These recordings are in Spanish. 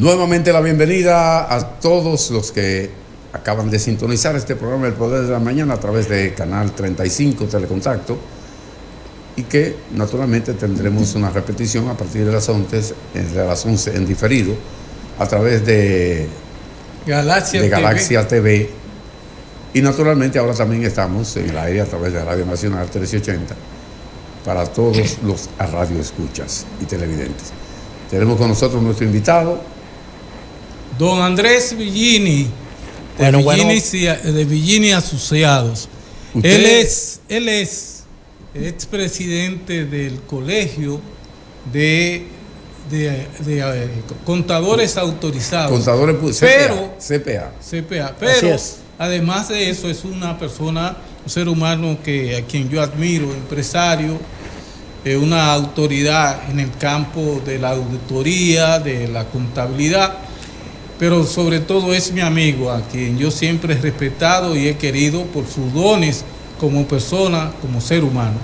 Nuevamente la bienvenida a todos los que acaban de sintonizar este programa El Poder de la Mañana a través de Canal 35 Telecontacto, y que naturalmente tendremos una repetición a partir de las 11 en diferido a través de Galaxia TV. Y naturalmente ahora también estamos en el aire a través de Radio Nacional 1380 para todos los radioescuchas y televidentes. Tenemos con nosotros nuestro invitado, don Andrés Villini, de Villini Asociados. Él es expresidente del Colegio de Contadores Autorizados. Contadores CPA. Pero además de eso es una persona, un ser humano a quien yo admiro, empresario, una autoridad en el campo de la auditoría, de la contabilidad, pero sobre todo es mi amigo, a quien yo siempre he respetado y he querido por sus dones como persona, como ser humano.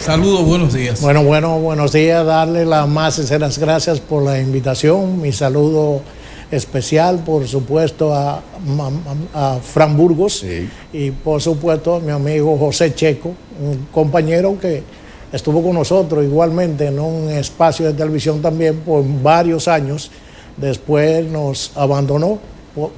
Saludos, buenos días. Bueno, buenos días, darle las más sinceras gracias por la invitación. Mi saludo especial, por supuesto, a Fran Burgos, sí, y por supuesto a mi amigo José Checo, un compañero que estuvo con nosotros igualmente en un espacio de televisión también por varios años. Después nos abandonó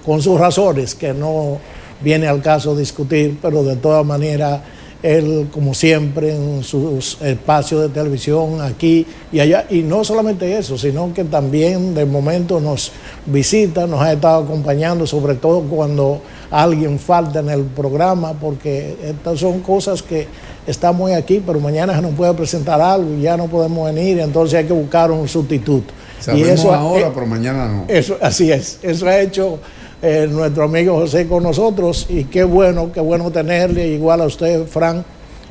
con sus razones, que no viene al caso discutir, pero de todas maneras él, como siempre, en sus espacios de televisión aquí y allá, y no solamente eso, sino que también de momento nos visita, nos ha estado acompañando, sobre todo cuando alguien falta en el programa, porque estas son cosas que estamos aquí, pero mañana se nos puede presentar algo y ya no podemos venir, entonces hay que buscar un sustituto. Sabemos y eso ahora, pero mañana no. Eso, así es, eso ha hecho nuestro amigo José con nosotros, y qué bueno tenerle, igual a usted, Fran,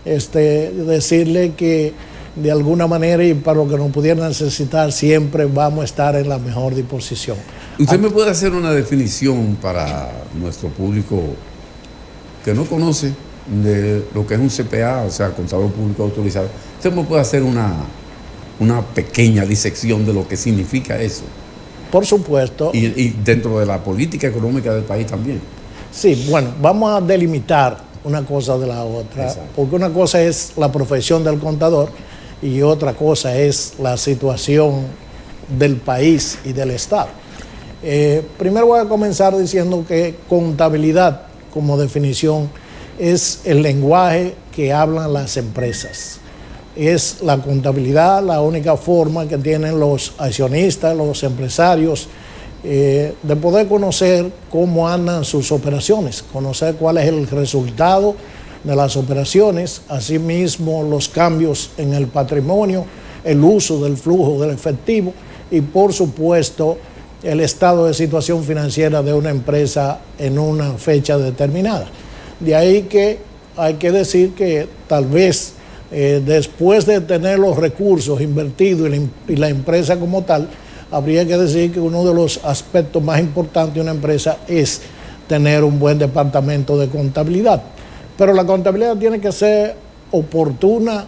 decirle que de alguna manera y para lo que nos pudiera necesitar siempre vamos a estar en la mejor disposición. ¿Usted me puede hacer una definición para nuestro público que no conoce de lo que es un CPA, o sea, contador público autorizado? ¿Usted me puede hacer una pequeña disección de lo que significa eso? Por supuesto. Y dentro de la política económica del país también. Sí, bueno, vamos a delimitar una cosa de la otra. Exacto. Porque una cosa es la profesión del contador y otra cosa es la situación del país y del Estado. Primero voy a comenzar diciendo que contabilidad, como definición, es el lenguaje que hablan las empresas. Es la contabilidad la única forma que tienen los accionistas, los empresarios, de poder conocer cómo andan sus operaciones, conocer cuál es el resultado de las operaciones, asimismo los cambios en el patrimonio, el uso del flujo del efectivo y, por supuesto, el estado de situación financiera de una empresa en una fecha determinada. De ahí que hay que decir que tal vez después de tener los recursos invertidos y la empresa como tal, habría que decir que uno de los aspectos más importantes de una empresa es tener un buen departamento de contabilidad. Pero la contabilidad tiene que ser oportuna,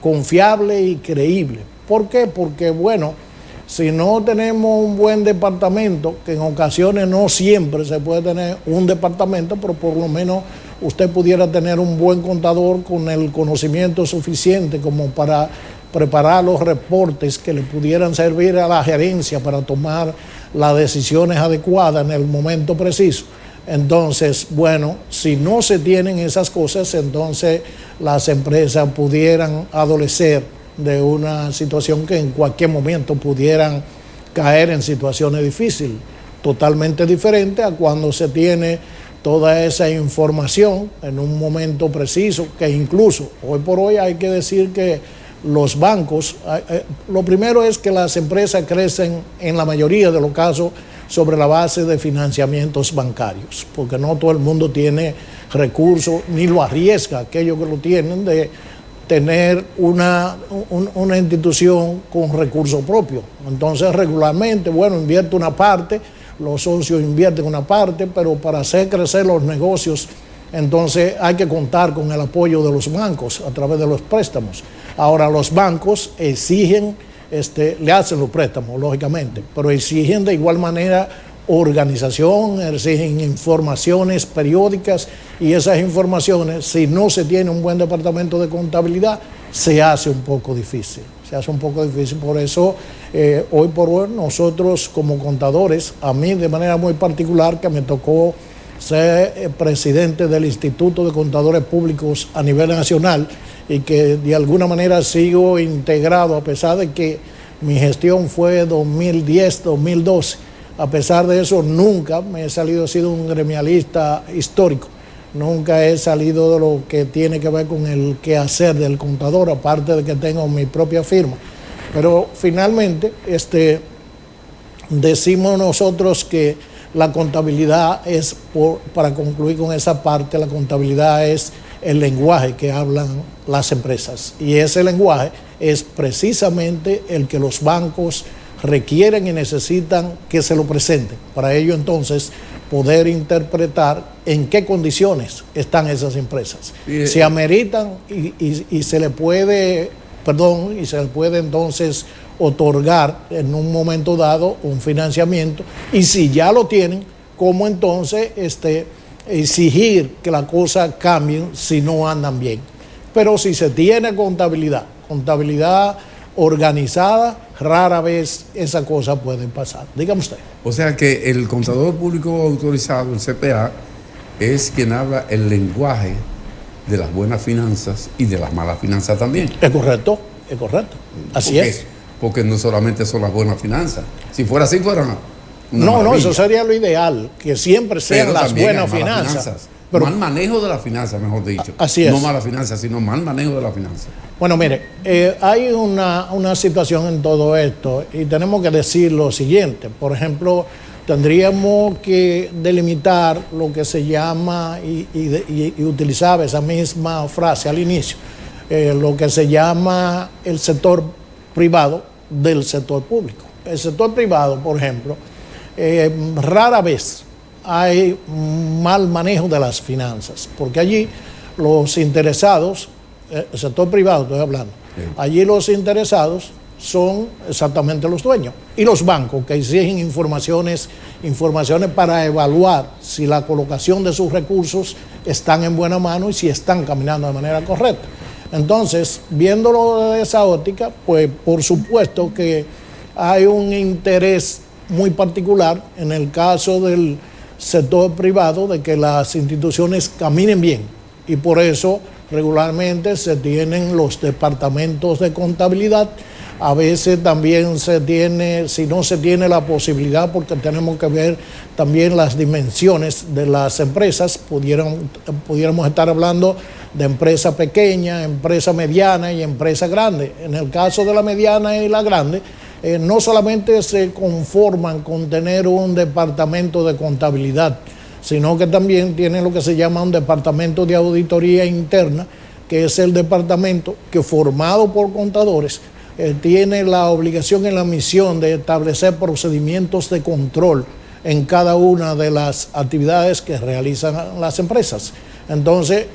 confiable y creíble. ¿Por qué? Porque, bueno, si no tenemos un buen departamento, que en ocasiones no siempre se puede tener un departamento, pero por lo menos usted pudiera tener un buen contador con el conocimiento suficiente como para preparar los reportes que le pudieran servir a la gerencia para tomar las decisiones adecuadas en el momento preciso. Entonces, bueno, si no se tienen esas cosas, entonces las empresas pudieran adolecer de una situación que en cualquier momento pudieran caer en situaciones difíciles, totalmente diferente a cuando se tiene toda esa información en un momento preciso, que incluso hoy por hoy hay que decir que los bancos, lo primero es que las empresas crecen en la mayoría de los casos sobre la base de financiamientos bancarios, porque no todo el mundo tiene recursos ni lo arriesga aquellos que lo tienen de tener una institución con recursos propios. Entonces regularmente, bueno, invierte una parte, los socios invierten una parte, pero para hacer crecer los negocios, entonces hay que contar con el apoyo de los bancos a través de los préstamos. Ahora los bancos exigen le hacen los préstamos, lógicamente, pero exigen de igual manera organización, exigen informaciones periódicas, y esas informaciones, si no se tiene un buen departamento de contabilidad, se hace un poco difícil. Por eso, hoy por hoy, nosotros como contadores, a mí de manera muy particular, que me tocó ser presidente del Instituto de Contadores Públicos a nivel nacional, y que de alguna manera sigo integrado, a pesar de que mi gestión fue 2010-2012. A pesar de eso, nunca me he sido un gremialista histórico. Nunca he salido de lo que tiene que ver con el quehacer del contador, aparte de que tengo mi propia firma. Pero finalmente, decimos nosotros que la contabilidad es, para concluir con esa parte, la contabilidad es el lenguaje que hablan las empresas. Y ese lenguaje es precisamente el que los bancos requieren y necesitan que se lo presenten. Para ello, entonces, poder interpretar en qué condiciones están esas empresas. Si ameritan y se le puede, entonces otorgar en un momento dado un financiamiento, y si ya lo tienen, cómo entonces exigir que las cosas cambien si no andan bien. Pero si se tiene contabilidad organizada, rara vez esa cosa puede pasar. Dígame usted. O sea que el contador público autorizado, el CPA, es quien habla el lenguaje de las buenas finanzas y de las malas finanzas también. Es correcto. Así es. Porque no solamente son las buenas finanzas. Si fuera así, fueran no, eso sería lo ideal, que siempre sean las buenas finanzas. Pero mal manejo de las finanzas, mejor dicho. Así es. No malas finanzas, sino mal manejo de las finanzas. Bueno, mire, hay una situación en todo esto, y tenemos que decir lo siguiente. Por ejemplo, tendríamos que delimitar lo que se llama, y utilizaba esa misma frase al inicio, lo que se llama el sector privado del sector público. El sector privado, por ejemplo, rara vez hay mal manejo de las finanzas, porque allí los interesados, el sector privado estoy hablando, allí los interesados son exactamente los dueños, y los bancos que exigen informaciones para evaluar si la colocación de sus recursos están en buena mano y si están caminando de manera correcta. Entonces, viéndolo de esa óptica, pues por supuesto que hay un interés muy particular en el caso del sector privado de que las instituciones caminen bien, y por eso regularmente se tienen los departamentos de contabilidad. A veces también se tiene, si no se tiene la posibilidad, porque tenemos que ver también las dimensiones de las empresas, pudiéramos estar hablando de empresa pequeña, empresa mediana y empresa grande. En el caso de la mediana y la grande, no solamente se conforman con tener un departamento de contabilidad, sino que también tienen lo que se llama un departamento de auditoría interna, que es el departamento que, formado por contadores, tiene la obligación y la misión de establecer procedimientos de control en cada una de las actividades que realizan las empresas. Entonces,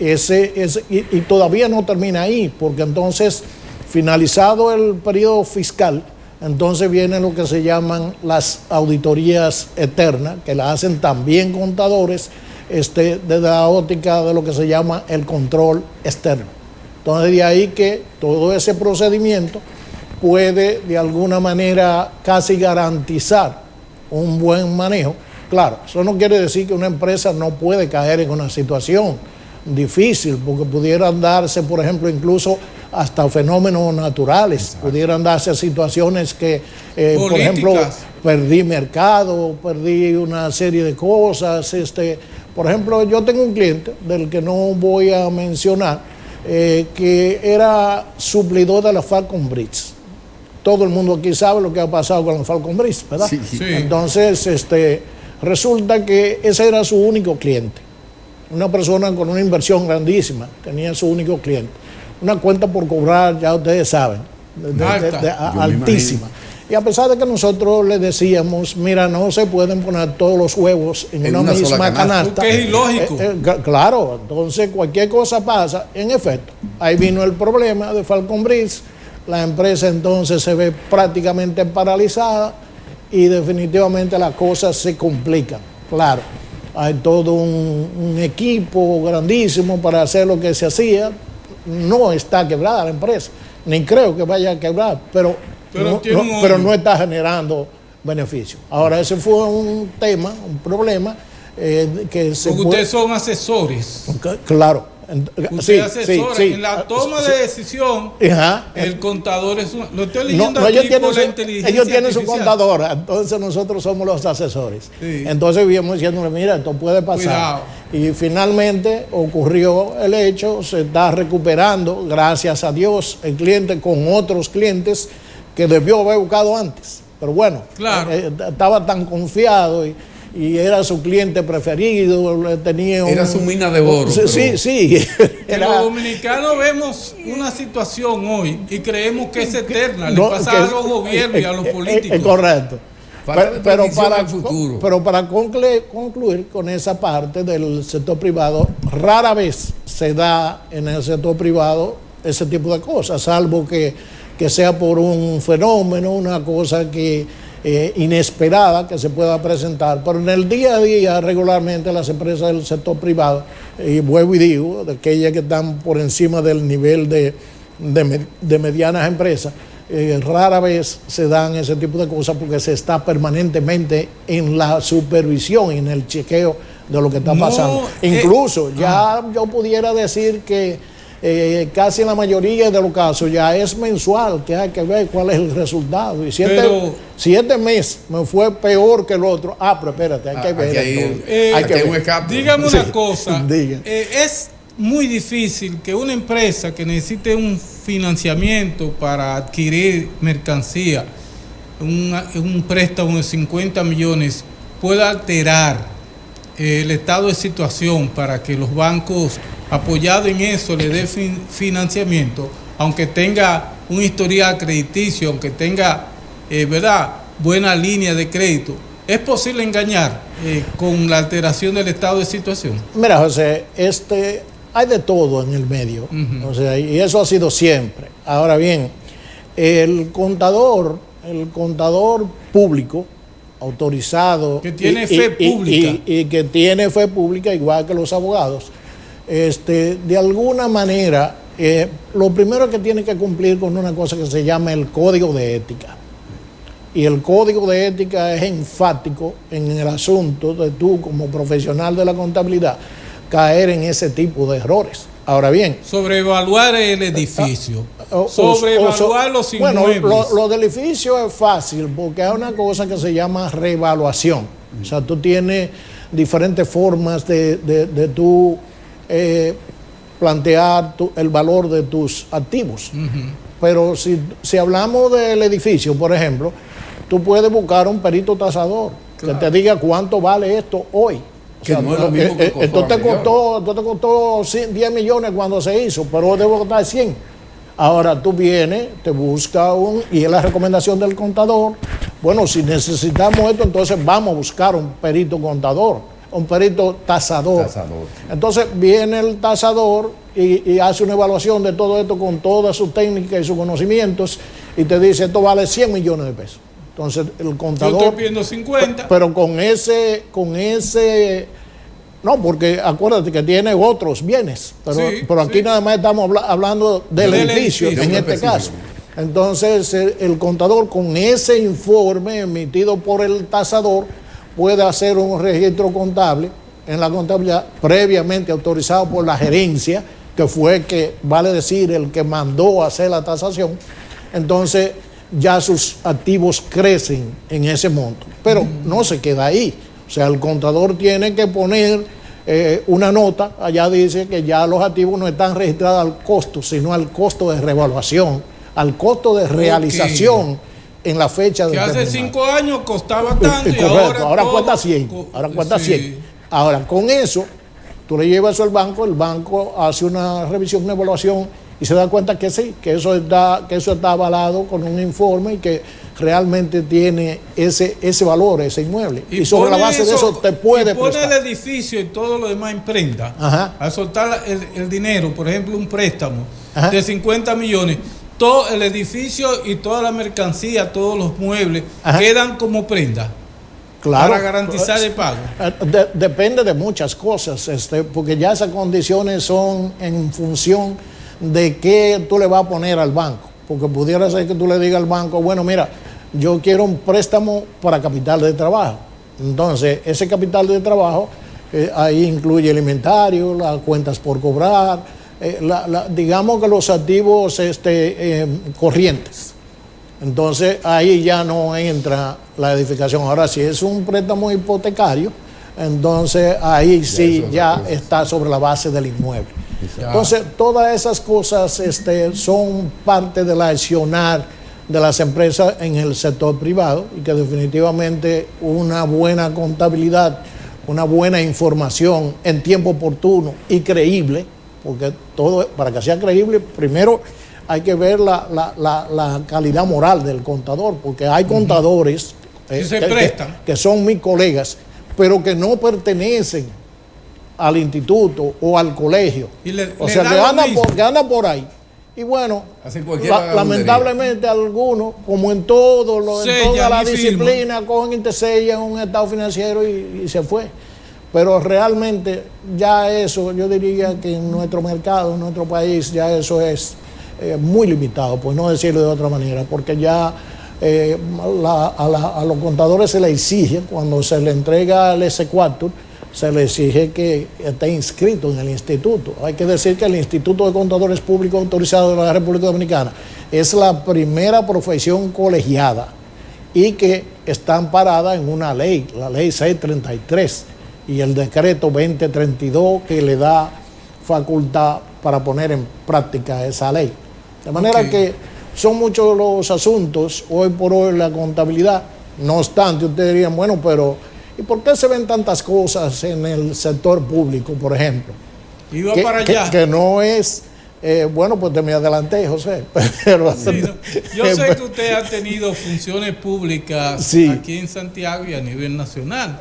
y todavía no termina ahí, porque entonces, finalizado el periodo fiscal, entonces vienen lo que se llaman las auditorías externas, que las hacen también contadores, desde la óptica de lo que se llama el control externo. Entonces, de ahí que todo ese procedimiento puede de alguna manera casi garantizar un buen manejo. Claro, eso no quiere decir que una empresa no puede caer en una situación difícil, porque pudieran darse, por ejemplo, incluso hasta fenómenos naturales. Exacto. Pudieran darse situaciones que, por ejemplo, perdí mercado, perdí una serie de cosas. Por ejemplo, yo tengo un cliente del que no voy a mencionar, que era suplidor de la Falcon Bridge. Todo el mundo aquí sabe lo que ha pasado con la Falcon Bridge, ¿verdad? Sí. Entonces, resulta que ese era su único cliente. Una persona con una inversión grandísima, tenía su único cliente. Una cuenta por cobrar, ya ustedes saben, altísima. Y a pesar de que nosotros le decíamos, mira, no se pueden poner todos los huevos en una misma canasta. Porque es ilógico. Claro, entonces cualquier cosa pasa. En efecto, ahí vino el problema de Falcon Bridge. la empresa entonces se ve prácticamente paralizada y definitivamente las cosas se complican. Claro, hay todo un equipo grandísimo para hacer lo que se hacía. No está quebrada la empresa, ni creo que vaya a quebrar, pero no está generando beneficio. Ahora, ese fue un tema, un problema que se... Porque ustedes son asesores. Claro. Usted asesora en la toma de decisión. El contador es lo estoy leyendo aquí por la inteligencia ellos tienen su artificial. contadora, entonces nosotros somos los asesores. Sí. Entonces vivimos diciéndole, mira, esto puede pasar. Cuidado. Y finalmente ocurrió el hecho, se está recuperando, gracias a Dios, el cliente con otros clientes que debió haber buscado antes. Pero bueno, claro, estaba tan confiado y era su cliente preferido, era su mina de oro. Sí. Los dominicanos vemos una situación hoy y creemos que es eterna, le pasa a los gobiernos y a los políticos. Es correcto. Pero para concluir con esa parte del sector privado, rara vez se da en el sector privado ese tipo de cosas, salvo que sea por un fenómeno, una cosa que inesperada que se pueda presentar, pero en el día a día regularmente las empresas del sector privado, y vuelvo y digo, de aquellas que están por encima del nivel de medianas empresas, rara vez se dan ese tipo de cosas porque se está permanentemente en la supervisión y en el chequeo de lo que está pasando. Incluso ya yo pudiera decir que casi en la mayoría de los casos ya es mensual, que hay que ver cuál es el resultado. Y si este mes me fue peor que el otro, pero espérate, hay que ver. Hay que ver. Dígame una cosa, es muy difícil que una empresa que necesite un financiamiento para adquirir mercancía, un préstamo de 50 millones, pueda alterar el estado de situación para que los bancos, apoyado en eso, le dé financiamiento, aunque tenga un historial crediticio, aunque tenga buena línea de crédito. ¿Es posible engañar con la alteración del estado de situación? Mira, José, hay de todo en el medio, o sea, y eso ha sido siempre. Ahora bien, el contador público autorizado que tiene fe pública y que tiene fe pública, igual que los abogados, de alguna manera, lo primero que tiene que cumplir con una cosa que se llama el código de ética. Y el código de ética es enfático en el asunto de tú, como profesional de la contabilidad, caer en ese tipo de errores. Ahora bien, sobrevaluar el edificio, sobrevaluar los inmuebles. Bueno, lo del edificio es fácil porque hay una cosa que se llama revaluación. O sea, tú tienes diferentes formas de tú plantear el valor de tus activos. Pero si hablamos del edificio, por ejemplo, tú puedes buscar un perito tasador que te diga cuánto vale esto hoy. Que no es lo mismo que esto te costó 10 millones cuando se hizo, pero debe costar 100. Ahora tú vienes, te buscas y es la recomendación del contador. Bueno, si necesitamos esto, entonces vamos a buscar un perito contador, un perito tasador. Entonces viene el tasador y hace una evaluación de todo esto con todas sus técnicas y sus conocimientos y te dice, esto vale 100 millones de pesos. Entonces el contador... Yo estoy pidiendo 50. Pero con ese... No, porque acuérdate que tiene otros bienes. Pero aquí nada más estamos hablando del edificio, en este caso. Entonces el contador con ese informe emitido por el tasador puede hacer un registro contable en la contabilidad previamente autorizado por la gerencia, que fue vale decir, el que mandó a hacer la tasación. Entonces ya sus activos crecen en ese monto, pero no se queda ahí. O sea, el contador tiene que poner una nota, allá dice que ya los activos no están registrados al costo, sino al costo de revaluación, al costo de realización en la fecha de... Que hace 5 años costaba tanto y ahora cuesta 100. Ahora cuesta 100. Ahora, con eso, tú le llevas eso al banco, el banco hace una revisión, una evaluación y se da cuenta que sí, que eso está avalado con un informe y que realmente tiene ese valor, ese inmueble. Y sobre la base de eso te puede prestar. Pone el edificio y todo lo demás en prenda. A soltar el dinero, por ejemplo, un préstamo de 50 millones. todo el edificio y toda la mercancía, todos los muebles, Ajá. quedan como prenda. Claro, para garantizar el pago. Depende de muchas cosas, porque ya esas condiciones son en función de qué tú le vas a poner al banco. Porque pudiera ser que tú le digas al banco, bueno, mira, yo quiero un préstamo para capital de trabajo. Entonces, ese capital de trabajo, ahí incluye el inventario, las cuentas por cobrar, digamos que los activos corrientes. Entonces ahí ya no entra la edificación. Ahora, si es un préstamo hipotecario, entonces ahí sí ya está sobre la base del inmueble. Entonces todas esas cosas son parte del accionar de las empresas en el sector privado, y que definitivamente una buena contabilidad, una buena información en tiempo oportuno y creíble, porque todo, para que sea creíble, primero hay que ver la calidad moral del contador, porque hay contadores que son mis colegas, pero que no pertenecen al instituto o al colegio. O sea, que andan por ahí. Y bueno, lamentablemente algunos, como en todo en toda la disciplina, cogen y te sellan un estado financiero y se fue. Pero realmente ya eso, yo diría que en nuestro mercado, en nuestro país, ya eso es muy limitado, por no decirlo de otra manera, porque ya a los contadores se le exige, cuando se le entrega el S4, se le exige que esté inscrito en el instituto. Hay que decir que el Instituto de Contadores Públicos Autorizados de la República Dominicana es la primera profesión colegiada y que está amparada en una ley, la ley 633 y el decreto 2032, que le da facultad para poner en práctica esa ley. De manera que son muchos los asuntos hoy por hoy la contabilidad. No obstante, ustedes dirían, bueno, pero ¿y por qué se ven tantas cosas en el sector público, por ejemplo? Iba para allá. Que no es, bueno, pues te me adelanté, José. Pero, sí, yo sé que usted ha tenido funciones públicas aquí en Santiago y a nivel nacional.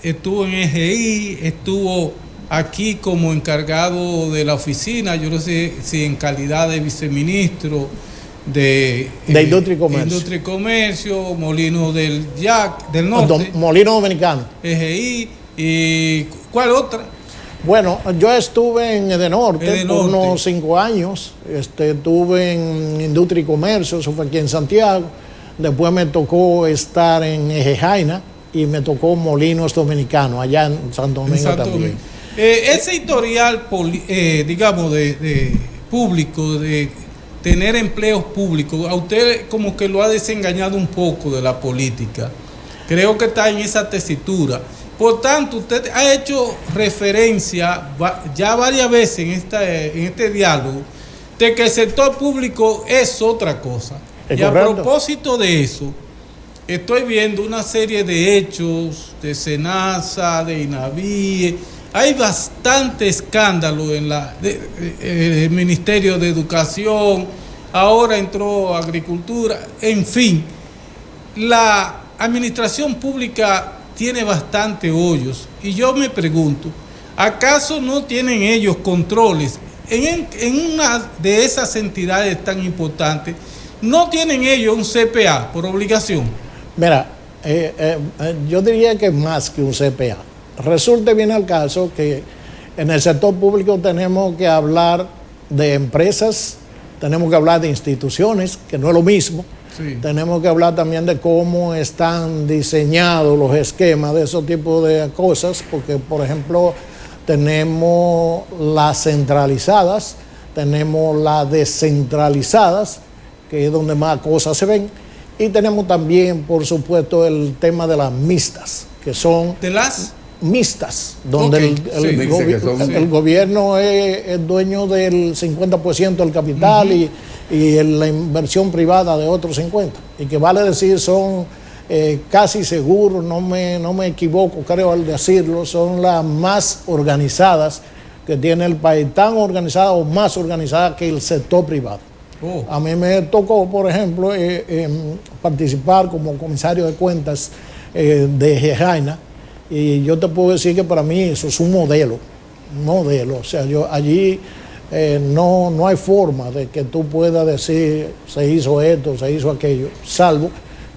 Estuvo en EGI, estuvo aquí como encargado de la oficina, yo no sé si en calidad de viceministro de Industria y Comercio. Industria y Comercio, Molino del Norte. Molino Dominicano. EGI, ¿y cuál otra? Bueno, yo estuve en Edenorte por unos 5 años, estuve en Industria y Comercio, eso fue aquí en Santiago. Después me tocó estar en Ejejaina y me tocó Molinos Dominicano, allá en Santo Domingo también. Ese historial, digamos, de público, de tener empleos públicos, a usted como que lo ha desengañado un poco de la política. Creo que está en esa tesitura. Por tanto, usted ha hecho referencia ya varias veces en este diálogo de que el sector público es otra cosa. Y a propósito de eso, estoy viendo una serie de hechos de SENASA, de INAVIE. Hay bastante escándalo en el Ministerio de Educación, ahora entró Agricultura, en fin. La administración pública tiene bastante hoyos y yo me pregunto, ¿acaso no tienen ellos controles? En una de esas entidades tan importantes, ¿no tienen ellos un CPA por obligación? Mira, yo diría que más que un CPA. Resulta bien al caso que en el sector público tenemos que hablar de empresas, tenemos que hablar de instituciones, que no es lo mismo. Sí. Tenemos que hablar también de cómo están diseñados los esquemas de esos tipos de cosas, porque, por ejemplo, tenemos las centralizadas, tenemos las descentralizadas, que es donde más cosas se ven, y tenemos también, por supuesto, el tema de las mixtas, que son... ¿De las...? Mixtas, donde el gobierno es dueño del 50% del capital y la inversión privada de otros 50%. Y que vale decir, son casi seguros, no me equivoco, creo al decirlo, son las más organizadas que tiene el país, tan organizadas o más organizadas que el sector privado. A mí me tocó, por ejemplo, participar como comisario de cuentas de Ejejaina. Y yo te puedo decir que para mí eso es un modelo. O sea, yo allí no hay forma de que tú puedas decir se hizo esto, se hizo aquello, salvo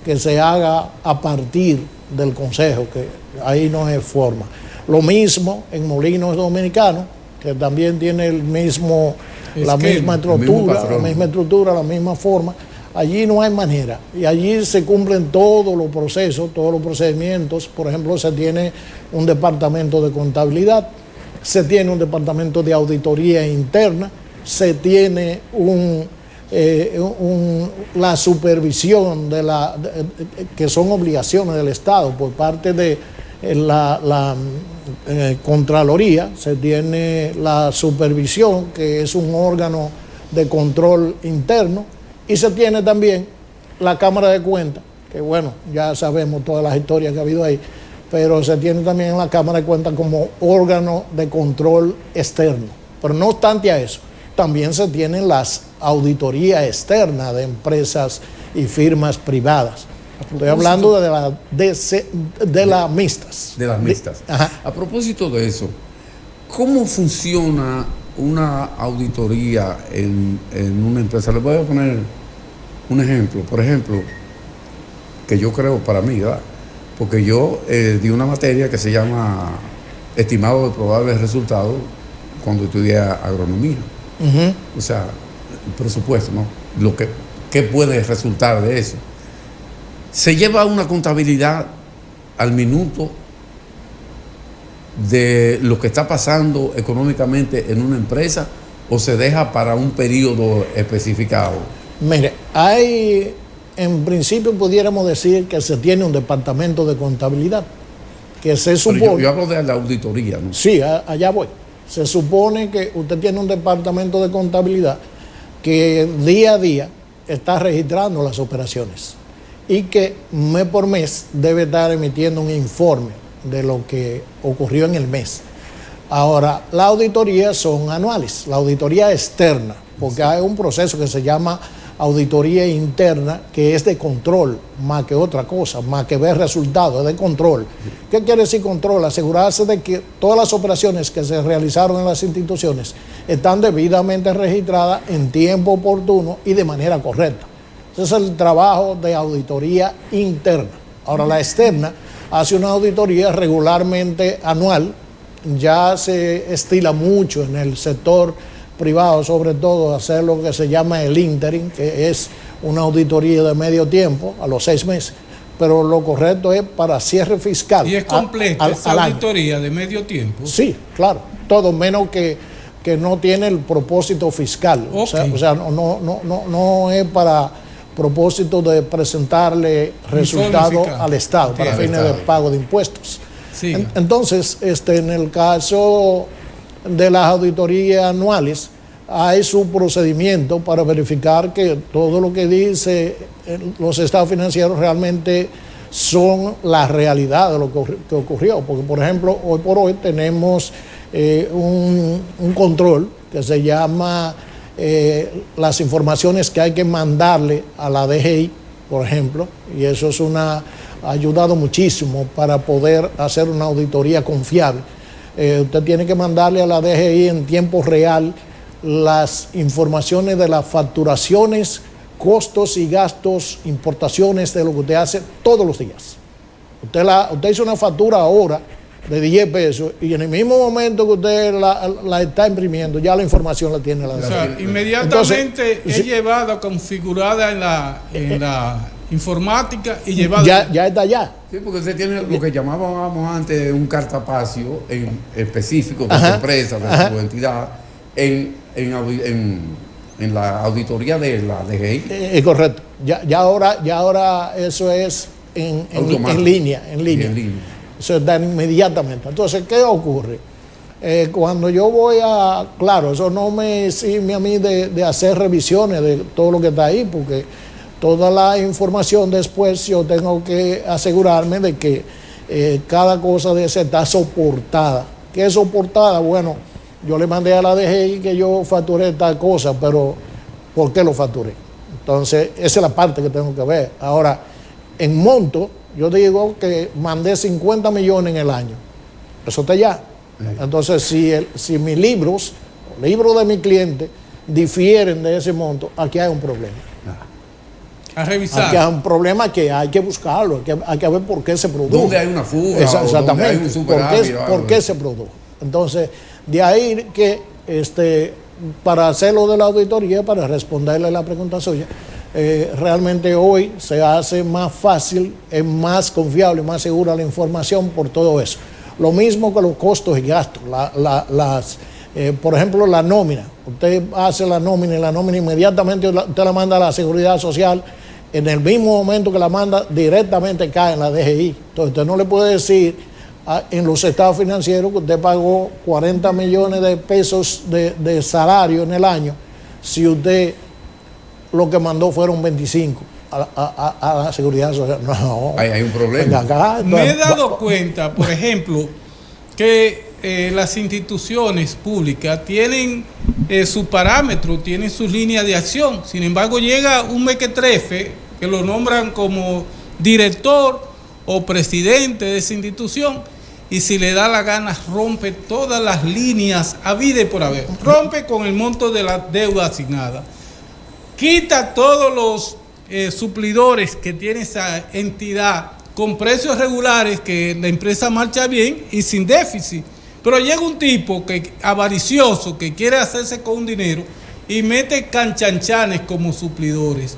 que se haga a partir del Consejo, que ahí no hay forma. Lo mismo en Molinos Dominicanos, que también tiene la misma estructura, la misma forma. Allí no hay manera, y allí se cumplen todos los procesos, todos los procedimientos. Por ejemplo, se tiene un departamento de contabilidad, se tiene un departamento de auditoría interna, se tiene la supervisión que son obligaciones del Estado por parte de la Contraloría, se tiene la supervisión, que es un órgano de control interno, y se tiene también la Cámara de Cuentas, que bueno, ya sabemos todas las historias que ha habido ahí, pero se tiene también la Cámara de Cuentas como órgano de control externo. Pero no obstante a eso, también se tienen las auditorías externas de empresas y firmas privadas. Estoy hablando de las mixtas. De las mixtas. A propósito de eso, ¿cómo funciona una auditoría en una empresa? Les voy a poner un ejemplo. Por ejemplo, que yo creo para mí, ¿verdad? Porque yo di una materia que se llama estimado de probables resultados cuando estudié agronomía. O sea, el presupuesto, ¿no? ¿Qué puede resultar de eso? Se lleva una contabilidad al minuto de lo que está pasando económicamente en una empresa, o se deja para un periodo especificado. Mire, en principio pudiéramos decir que se tiene un departamento de contabilidad, que se supone... Yo hablo de la auditoría, ¿no? Sí, allá voy. Se supone que usted tiene un departamento de contabilidad que día a día está registrando las operaciones y que mes por mes debe estar emitiendo un informe de lo que ocurrió en el mes. Ahora, las auditorías son anuales, la auditoría externa, porque hay un proceso que se llama auditoría interna, que es de control, más que otra cosa, más que ver resultados, es de control. ¿Qué quiere decir control? Asegurarse de que todas las operaciones que se realizaron en las instituciones están debidamente registradas en tiempo oportuno y de manera correcta. Ese es el trabajo de auditoría interna. Ahora, la externa hace una auditoría regularmente anual. Ya se estila mucho en el sector privado, sobre todo, hacer lo que se llama el interim, que es una auditoría de medio tiempo, a los 6 meses, pero lo correcto es para cierre fiscal. ¿Y es completa esa auditoría de medio tiempo? Sí, claro, todo menos que no tiene el propósito fiscal. Okay. O sea, no es para propósito de presentarle resultados al Estado, para fines de pago de impuestos. Sí. Entonces, en el caso de las auditorías anuales, hay su procedimiento para verificar que todo lo que dice los estados financieros realmente son la realidad de lo que ocurrió. Porque, por ejemplo, hoy por hoy tenemos un control que se llama las informaciones que hay que mandarle a la DGI, por ejemplo, y eso ha ayudado muchísimo para poder hacer una auditoría confiable. Usted tiene que mandarle a la DGI en tiempo real las informaciones de las facturaciones, costos y gastos, importaciones de lo que usted hace todos los días. Usted hizo una factura ahora de 10 pesos y en el mismo momento que usted la está imprimiendo, ya la información la tiene la DGI. O sea, inmediatamente entonces, es llevada, configurada en la informática y llevada... Ya está allá. Sí, porque usted tiene lo que llamábamos antes un cartapacio específico de su empresa, de su entidad, en la auditoría de la DGI. Es correcto. Ya ahora eso es en línea. Eso está inmediatamente. Entonces, ¿qué ocurre? Cuando yo voy claro, eso no me exime a mí de hacer revisiones de todo lo que está ahí, porque toda la información después yo tengo que asegurarme de que cada cosa de esa está soportada. ¿Qué es soportada? Bueno, yo le mandé a la DGI que yo facturé tal cosa, pero ¿por qué lo facturé? Entonces, esa es la parte que tengo que ver. Ahora, en monto, yo digo que mandé 50 millones en el año. Eso está allá. Entonces, si mis libros libros de mi cliente difieren de ese monto, aquí hay un problema. A revisar. Aquí hay un problema que hay que buscarlo, hay que ver por qué se produjo. ¿Dónde hay una fuga? Exactamente. ¿Dónde hay un superávit? ¿Por qué se produjo? Entonces, de ahí que para hacerlo de la auditoría, para responderle la pregunta suya, realmente hoy se hace más fácil, es más confiable, más segura la información por todo eso. Lo mismo que los costos y gastos, por ejemplo, la nómina. Usted hace la nómina y la nómina inmediatamente usted la manda a la Seguridad Social. En el mismo momento que la manda, directamente cae en la DGI. Entonces, usted no le puede decir en los estados financieros que usted pagó 40 millones de pesos de salario en el año, si usted lo que mandó fueron 25 a la Seguridad Social. No. Hay un problema. Acá, me he dado cuenta, por ejemplo, que las instituciones públicas tienen sus parámetros, tienen sus líneas de acción. Sin embargo, llega un mequetrefe que lo nombran como director o presidente de esa institución y si le da la gana rompe todas las líneas habidas y por haber. Rompe con el monto de la deuda asignada. Quita todos los suplidores que tiene esa entidad con precios regulares, que la empresa marcha bien y sin déficit. Pero llega un tipo avaricioso que quiere hacerse con un dinero y mete canchanchanes como suplidores.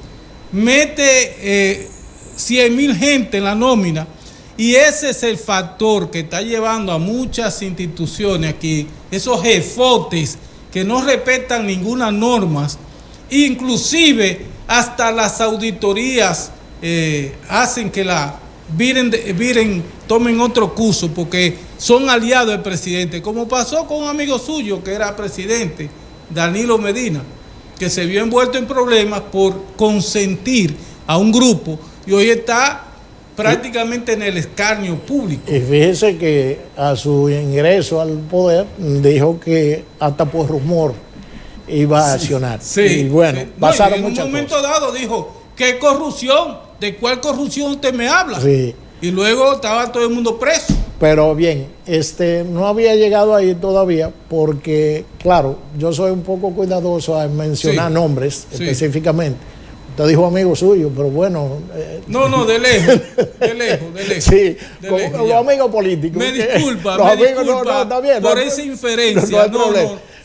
Mete 100,000 gente en la nómina y ese es el factor que está llevando a muchas instituciones aquí, esos jefotes que no respetan ninguna norma, inclusive hasta las auditorías hacen que tomen otro curso porque son aliados del presidente, como pasó con un amigo suyo que era presidente, Danilo Medina, que se vio envuelto en problemas por consentir a un grupo y hoy está prácticamente en el escarnio público. Y fíjese que a su ingreso al poder dijo que hasta por rumor iba a accionar. Sí, y bueno, pasaron muchas cosas. En un momento dado dijo, ¿qué corrupción? ¿De cuál corrupción usted me habla? Sí. Y luego estaba todo el mundo preso. Pero bien, no había llegado ahí todavía porque, claro, yo soy un poco cuidadoso en mencionar nombres específicamente. Usted dijo amigo suyo, pero bueno... No, de lejos. Sí, los amigos políticos. Me disculpa, está bien, por esa inferencia. No,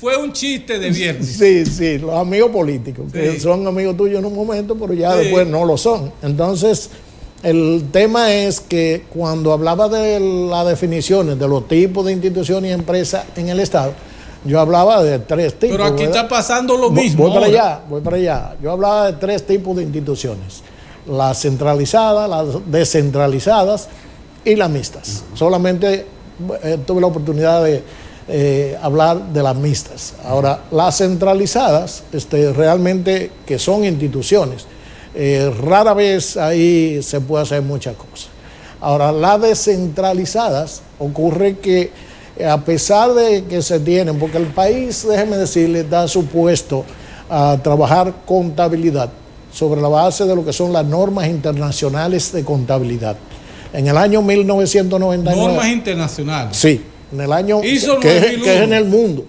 fue un chiste de viernes. Sí, los amigos políticos, que son amigos tuyos en un momento, pero ya después no lo son. Entonces... El tema es que cuando hablaba de las definiciones de los tipos de instituciones y empresas en el Estado, yo hablaba de 3 tipos. Pero aquí está pasando lo mismo. Voy para allá. Yo hablaba de 3 tipos de instituciones: las centralizadas, las descentralizadas y las mixtas. Solamente tuve la oportunidad de hablar de las mixtas. Ahora, las centralizadas, realmente que son instituciones. Rara vez ahí se puede hacer muchas cosas. Ahora, las descentralizadas, ocurre que a pesar de que se tienen, porque el país, déjeme decirle, está supuesto a trabajar contabilidad sobre la base de lo que son las normas internacionales de contabilidad. En el año 1999... Normas internacionales. Sí, en el año ISO que es en el mundo.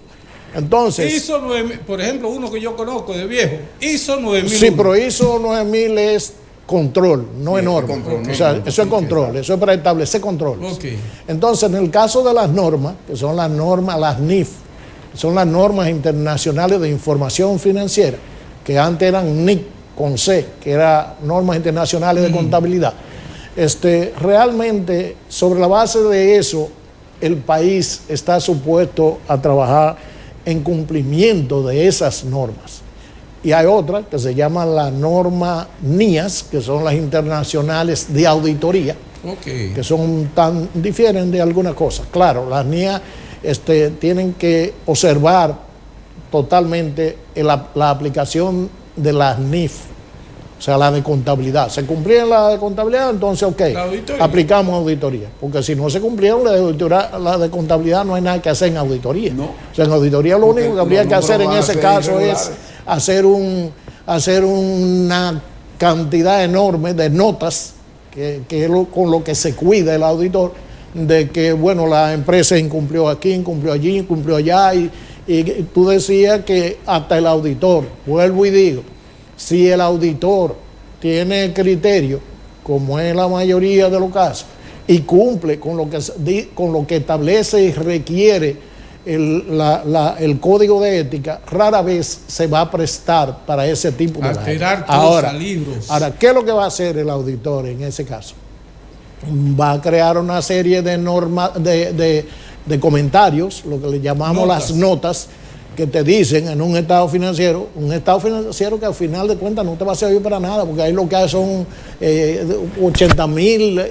Entonces, ISO 9000, por ejemplo, uno que yo conozco de viejo, ISO 9000. Sí, pero ISO 9000 es control, no es norma. O sea, eso es control, eso es para establecer controles. Okay. Entonces, en el caso de las normas, que son las normas, las NIF, son las normas internacionales de información financiera, que antes eran NIC con C, que eran normas internacionales de contabilidad. Realmente, sobre la base de eso, el país está supuesto a trabajar en cumplimiento de esas normas. Y hay otra que se llama la norma NIAS, que son las internacionales de auditoría, que difieren de algunas cosas. Claro, las NIAS tienen que observar totalmente la aplicación de las NIF, o sea, la de contabilidad. ¿Se cumplía la de contabilidad? Entonces, aplicamos auditoría. Porque si no se cumplieron la de contabilidad, no hay nada que hacer en auditoría. No. O sea, en auditoría lo único que habría que hacer en ese caso es hacer una cantidad enorme de notas, que es con lo que se cuida el auditor, de que, bueno, la empresa incumplió aquí, incumplió allí, incumplió allá, Y tú decías que hasta el auditor, vuelvo y digo, si el auditor tiene criterio, como es la mayoría de los casos, y cumple con lo que establece y requiere el código de ética, rara vez se va a prestar para ese tipo de alterar cosas, libros. Ahora, ¿qué es lo que va a hacer el auditor en ese caso? Va a crear una serie de normas, de comentarios, lo que le llamamos las notas, que te dicen en un estado financiero que al final de cuentas no te va a servir para nada, porque ahí lo que hay son 80,000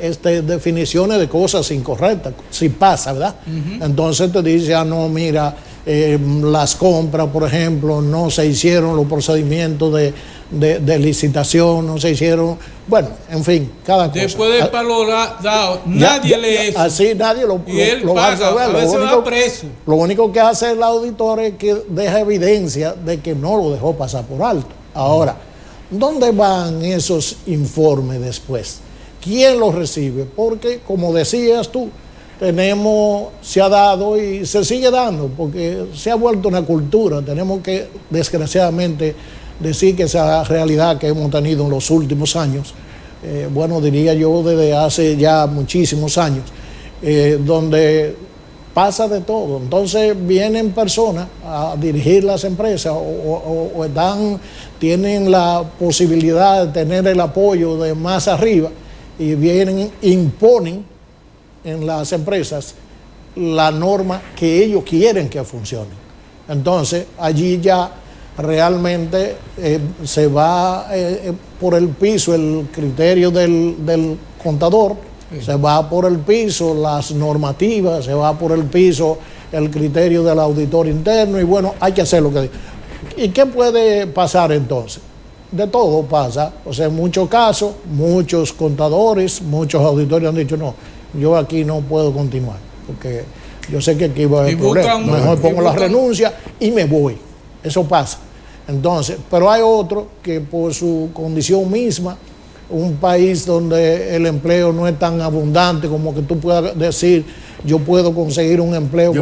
definiciones de cosas incorrectas, si pasa, ¿verdad? Entonces te dice, no, mira, las compras, por ejemplo, no se hicieron los procedimientos de licitación, no se hicieron, bueno, en fin, cada cosa. Después del palo dado, nadie lee eso. Así nadie lo va a saber. A veces va preso. Lo único que hace el auditor es que deja evidencia de que no lo dejó pasar por alto. Ahora, ¿dónde van esos informes después? ¿Quién los recibe? Porque, como decías tú, se ha dado y se sigue dando, porque se ha vuelto una cultura. Tenemos que, desgraciadamente, decir que esa realidad que hemos tenido en los últimos años, bueno, diría yo desde hace ya muchísimos años, donde pasa de todo. Entonces vienen personas a dirigir las empresas o tienen la posibilidad de tener el apoyo de más arriba y imponen en las empresas la norma que ellos quieren que funcione. Entonces allí ya realmente se va por el piso el criterio del contador, se va por el piso las normativas, se va por el piso el criterio del auditor interno, y bueno, hay que hacer lo que dice. ¿Y qué puede pasar entonces? De todo pasa. O sea, en muchos casos, muchos contadores, muchos auditores han dicho, no, yo aquí no puedo continuar, porque yo sé que aquí va a haber problemas. Mejor pongo la renuncia y me voy. Eso pasa. Entonces, pero hay otros que por su condición misma, un país donde el empleo no es tan abundante como que tú puedas decir, yo puedo conseguir un empleo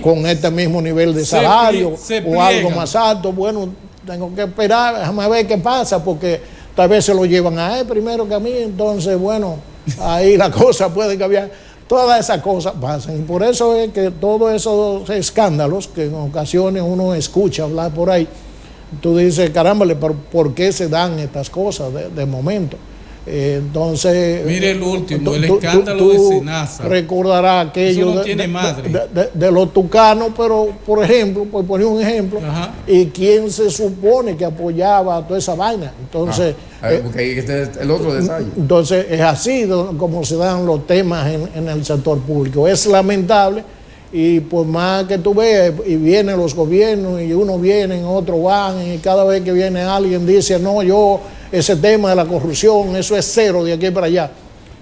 con este mismo nivel de salario o algo más alto. Bueno, tengo que esperar, déjame ver qué pasa, porque tal vez se lo llevan a él primero que a mí. Entonces, bueno, ahí la cosa puede cambiar. Todas esas cosas pasan, y por eso es que todos esos escándalos que en ocasiones uno escucha hablar por ahí, tú dices, caramba, ¿por qué se dan estas cosas de momento? Entonces, mire el último, el escándalo de Senasa. Recordará aquello no tiene madre. De los tucanos, pero por ejemplo, por poner un ejemplo, y quién se supone que apoyaba toda esa vaina. Entonces, porque este es el otro detalle. Entonces es así como se dan los temas en el sector público. Es lamentable, y por más que tú veas, y vienen los gobiernos, y uno viene, otro van, y cada vez que viene alguien dice, no, ese tema de la corrupción, eso es cero de aquí para allá.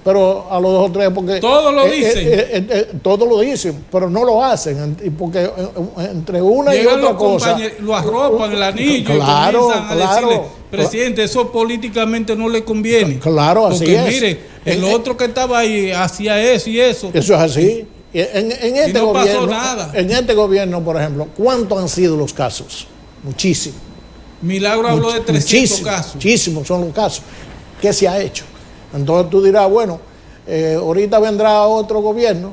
Pero a los 2 o 3, porque... Todos lo dicen. Todos lo dicen, pero no lo hacen. Porque entre una y otra cosa... Lo arropan el anillo, claro, y comienzan a decirle, presidente, eso políticamente no le conviene. Claro, así es. Porque mire, el otro que estaba ahí hacía eso y eso. Eso es así. En este no gobierno, pasó nada. En este gobierno, por ejemplo, ¿cuántos han sido los casos? Muchísimos. Milagro habló de 300 casos. Muchísimos son los casos. ¿Qué se ha hecho? Entonces tú dirás, bueno, ahorita vendrá otro gobierno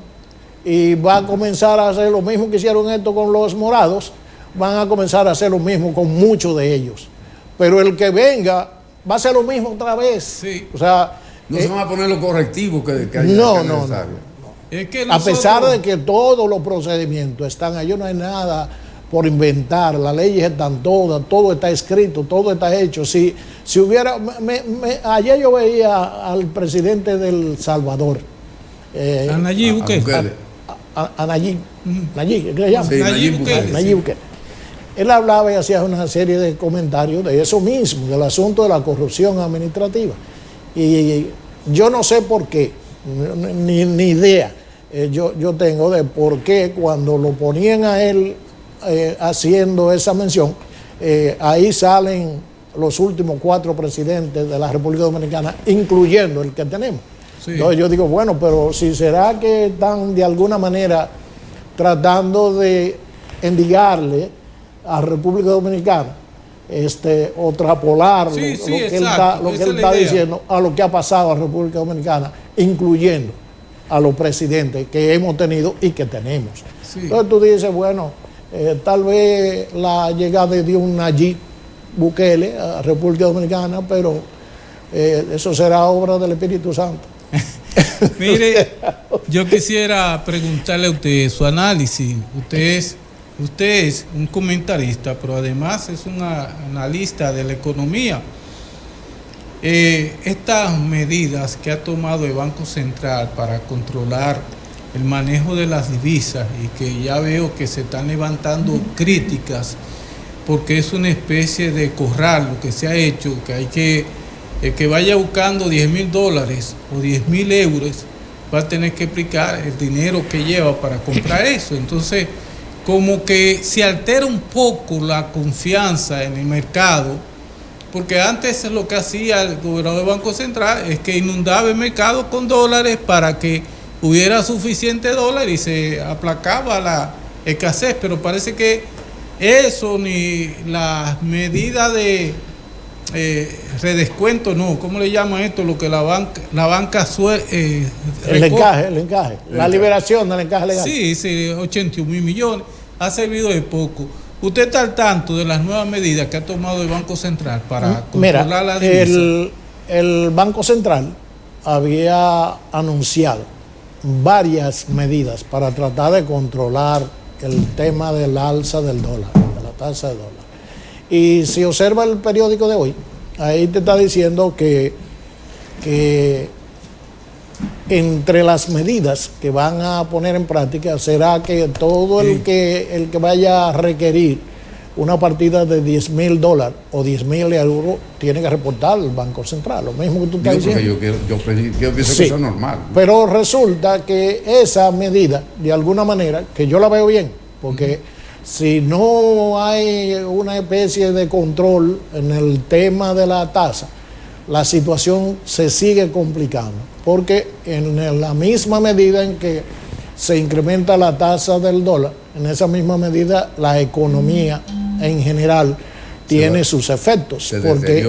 y va a comenzar a hacer lo mismo que hicieron esto con los morados, van a comenzar a hacer lo mismo con muchos de ellos. Pero el que venga va a hacer lo mismo otra vez. Sí. O sea, no se van a poner los correctivos que haya necesario. Es que a pesar de que todos los procedimientos están ahí, no hay nada por inventar, las leyes están todas, todo está escrito, todo está hecho. Si hubiera, ayer yo veía al presidente del Salvador, a Nayib Bukele. A Nayib, ¿qué le llama? Sí, Nayib Bukele. Él hablaba y hacía una serie de comentarios de eso mismo, del asunto de la corrupción administrativa. Y yo no sé por qué, ni idea yo tengo de por qué cuando lo ponían a él haciendo esa mención, ahí salen los últimos 4 presidentes de la República Dominicana, incluyendo el que tenemos. Sí. Entonces yo digo, bueno, pero si será que están de alguna manera tratando de endigarle a República Dominicana o trapolar lo que él está diciendo a lo que ha pasado a República Dominicana, incluyendo a los presidentes que hemos tenido y que tenemos. Sí. Entonces tú dices, bueno, tal vez la llegada de un Nayib Bukele a República Dominicana, pero eso será obra del Espíritu Santo. Mire, yo quisiera preguntarle a usted su análisis. Usted es un comentarista, pero además es un analista de la economía. Estas medidas que ha tomado el Banco Central para controlar el manejo de las divisas, y que ya veo que se están levantando críticas porque es una especie de corral lo que se ha hecho, que hay que vaya buscando $10,000 o 10,000 euros, va a tener que explicar el dinero que lleva para comprar eso. Entonces, como que se altera un poco la confianza en el mercado, porque antes lo que hacía el gobernador del Banco Central es que inundaba el mercado con dólares para que hubiera suficiente dólar y se aplacaba la escasez, pero parece que eso ni las medidas de redescuento, no, ¿cómo le llaman esto? Lo que la banca el encaje, la liberación del encaje legal. Sí, 81,000 millones, ha servido de poco. ¿Usted está al tanto de las nuevas medidas que ha tomado el Banco Central para controlar la divisa? El Banco Central había anunciado varias medidas para tratar de controlar el tema del alza del dólar, de la tasa de dólar. Y si observa el periódico de hoy, ahí te está diciendo que entre las medidas que van a poner en práctica será que todo el que vaya a requerir una partida de $10,000 o 10,000 euros tiene que reportar al Banco Central, lo mismo que tú estás diciendo. Yo pienso que eso es normal. Pero resulta que esa medida, de alguna manera, que yo la veo bien, porque si no hay una especie de control en el tema de la tasa, la situación se sigue complicando, porque en la misma medida en que se incrementa la tasa del dólar, en esa misma medida la economía en general tiene sus efectos, porque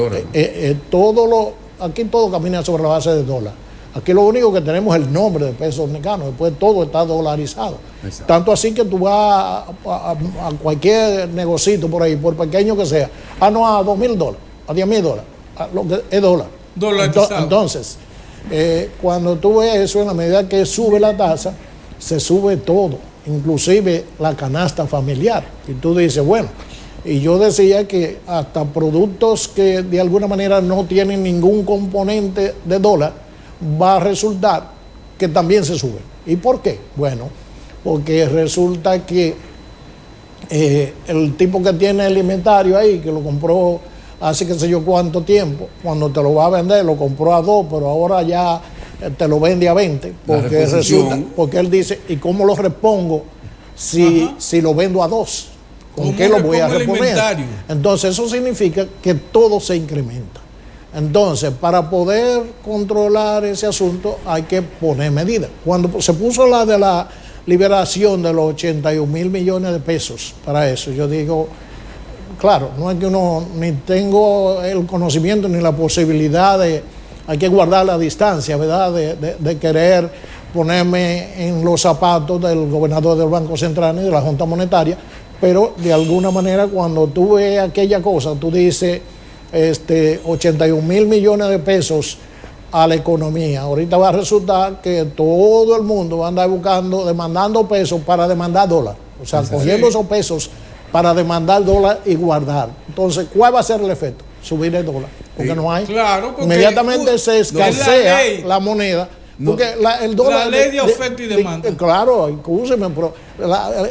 aquí todo camina sobre la base de dólar. Aquí lo único que tenemos es el nombre de peso dominicano, después todo está dolarizado. Exacto. Tanto así que tú vas a cualquier negocito por ahí, por pequeño que sea, a $2,000, a $10,000, lo que es dólar. Entonces, cuando tú ves eso, en la medida que sube la tasa, se sube todo, inclusive la canasta familiar. Y tú dices, bueno, y yo decía que hasta productos que de alguna manera no tienen ningún componente de dólar, va a resultar que también se sube. ¿Y por qué? Bueno, porque resulta que el tipo que tiene el inventario ahí, que lo compró hace qué sé yo cuánto tiempo, cuando te lo va a vender, lo compró a 2, pero ahora ya te lo vende a 20, porque él dice, ¿y cómo lo repongo si lo vendo a 2? ¿Con qué lo voy a reponer? Entonces eso significa que todo se incrementa. Entonces, para poder controlar ese asunto hay que poner medidas. Cuando se puso la de la liberación de los 81,000 millones de pesos para eso, yo digo, claro, no es que uno ni tengo el conocimiento ni la posibilidad hay que guardar la distancia, ¿verdad?, de querer ponerme en los zapatos del gobernador del Banco Central y de la Junta Monetaria, pero de alguna manera cuando tú ves aquella cosa, tú dices 81,000 millones de pesos a la economía. Ahorita va a resultar que todo el mundo va a andar demandando pesos para demandar dólar. O sea, cogiendo esos pesos para demandar dólar y guardar. Entonces, ¿cuál va a ser el efecto? Subir el dólar. Porque no hay. Claro, porque inmediatamente se escasea la moneda. Porque el dólar. La ley de oferta y demanda. Claro, escúcheme, pero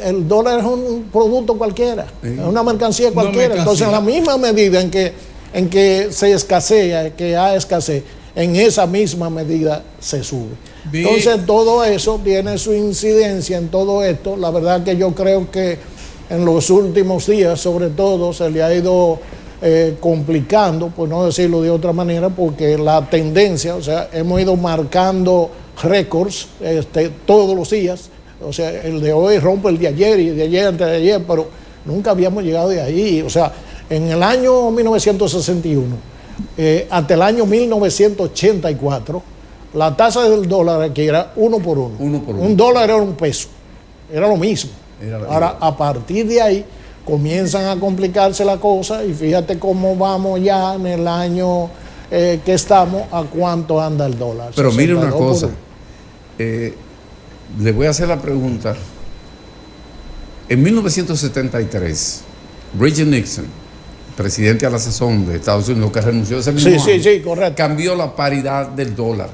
el dólar es un producto cualquiera, es una mercancía cualquiera. Entonces, en la misma medida en que se escasea, que hay escasez, en esa misma medida se sube. Bien. Entonces, todo eso tiene su incidencia en todo esto. La verdad que yo creo que en los últimos días, sobre todo, se le ha ido complicando, por no decirlo de otra manera, porque la tendencia, o sea, hemos ido marcando récords todos los días, O sea, el de hoy rompe el de ayer y de ayer antes de ayer, pero nunca habíamos llegado de ahí. O sea, en el año 1961, hasta el año 1984, la tasa del dólar aquí era 1 por 1. Un dólar era un peso. Era lo mismo. Ahora, a partir de ahí, comienzan a complicarse la cosa y fíjate cómo vamos ya en el año que estamos, a cuánto anda el dólar. Pero mire una cosa, le voy a hacer la pregunta. En 1973, Richard Nixon, presidente a la sazón de Estados Unidos, que renunció ese mismo año, sí, correcto, cambió la paridad del dólar,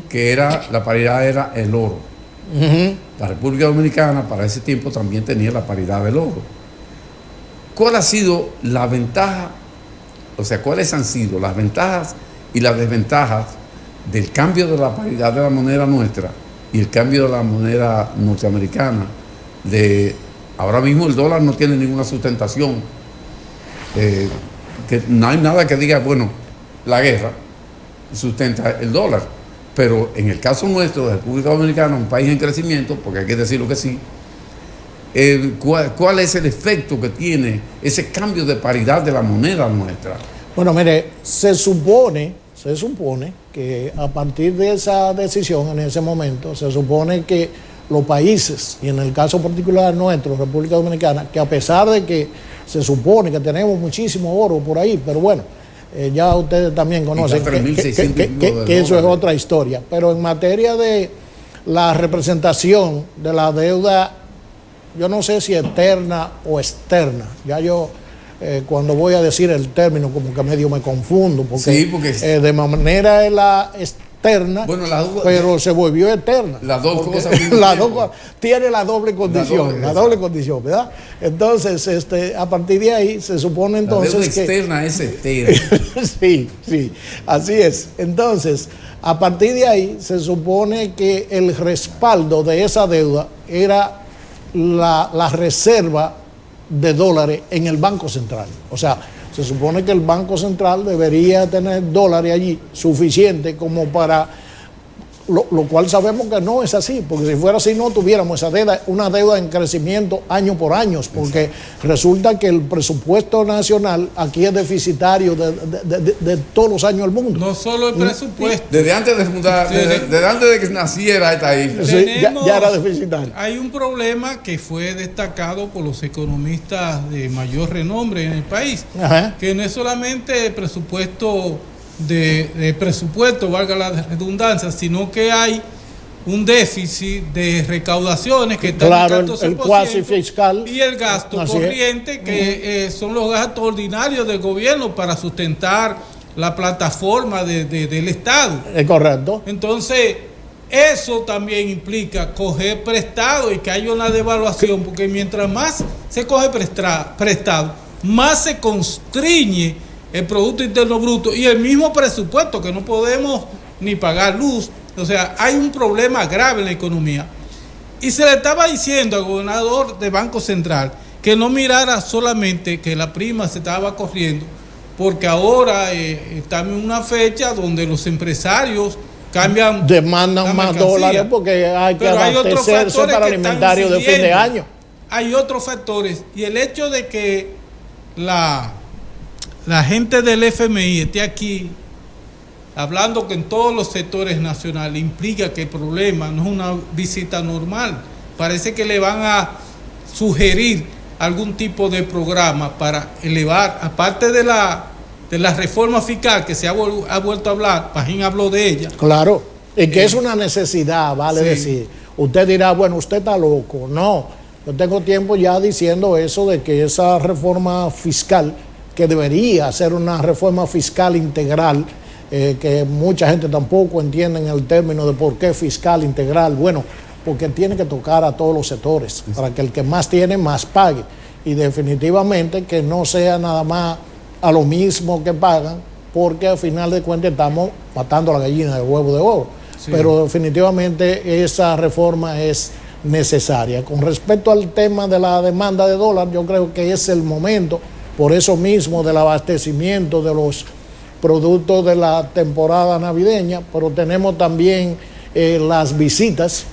que era, la paridad era el oro. La República Dominicana para ese tiempo también tenía la paridad del oro. ¿Cuál ha sido la ventaja? O sea, ¿cuáles han sido las ventajas y las desventajas del cambio de la paridad de la moneda nuestra y el cambio de la moneda norteamericana? Ahora mismo el dólar no tiene ninguna sustentación. Que no hay nada que diga, bueno, la guerra sustenta el dólar. Pero en el caso nuestro, de República Dominicana, un país en crecimiento, porque hay que decirlo que sí, ¿cuál es el efecto que tiene ese cambio de paridad de la moneda nuestra? Bueno, mire, se supone que a partir de esa decisión en ese momento, se supone que los países, y en el caso particular nuestro, República Dominicana, que a pesar de que se supone que tenemos muchísimo oro por ahí, pero bueno, ya ustedes también conocen que eso es otra historia, pero en materia de la representación de la deuda, yo no sé si eterna o externa, ya yo cuando voy a decir el término como que medio me confundo, porque de manera es la externa, bueno, pero se volvió eterna. Las dos cosas. Tiene la doble condición, condición, ¿verdad? Entonces, a partir de ahí se supone entonces la deuda externa es eterna. Sí, así es. Entonces, a partir de ahí se supone que el respaldo de esa deuda era la reserva de dólares en el Banco Central. O sea, se supone que el Banco Central debería tener dólares allí suficiente como para, lo cual sabemos que no es así, porque si fuera así no tuviéramos esa deuda, una deuda en crecimiento año por año, porque resulta que el presupuesto nacional aquí es deficitario de todos los años del mundo. No solo el presupuesto. Desde antes de que naciera esta isla. Sí, ya era deficitario. Hay un problema que fue destacado por los economistas de mayor renombre en el país, que no es solamente el presupuesto de presupuesto, valga la redundancia, sino que hay un déficit de recaudaciones que está en el 14%, el cuasi fiscal y el gasto corriente que son los gastos ordinarios del gobierno para sustentar la plataforma del Estado. Es correcto. Entonces, eso también implica coger prestado y que haya una devaluación, porque mientras más se coge prestado, más se constriñe el Producto Interno Bruto y el mismo presupuesto, que no podemos ni pagar luz. O sea, hay un problema grave en la economía. Y se le estaba diciendo al gobernador del Banco Central que no mirara solamente que la prima se estaba corriendo, porque ahora estamos en una fecha donde los empresarios demandan más dólares porque hay que abastecerse para el inventario de fin de año. Hay otros factores, y el hecho de que la gente del FMI esté aquí hablando que en todos los sectores nacionales implica que el problema no es una visita normal. Parece que le van a sugerir algún tipo de programa para elevar, aparte de la reforma fiscal que se ha vuelto a hablar, Pajín habló de ella. Claro, y que es una necesidad, vale decir. Usted dirá, bueno, usted está loco. No, yo tengo tiempo ya diciendo eso de que esa reforma fiscal, que debería ser una reforma fiscal integral, que mucha gente tampoco entiende en el término de por qué fiscal integral. Bueno, porque tiene que tocar a todos los sectores, para que el que más tiene, más pague. Y definitivamente que no sea nada más a lo mismo que pagan, porque al final de cuentas estamos matando a la gallina de huevo de oro. Sí. Pero definitivamente esa reforma es necesaria. Con respecto al tema de la demanda de dólar, yo creo que es el momento, por eso mismo, del abastecimiento de los productos de la temporada navideña, pero tenemos también las visitas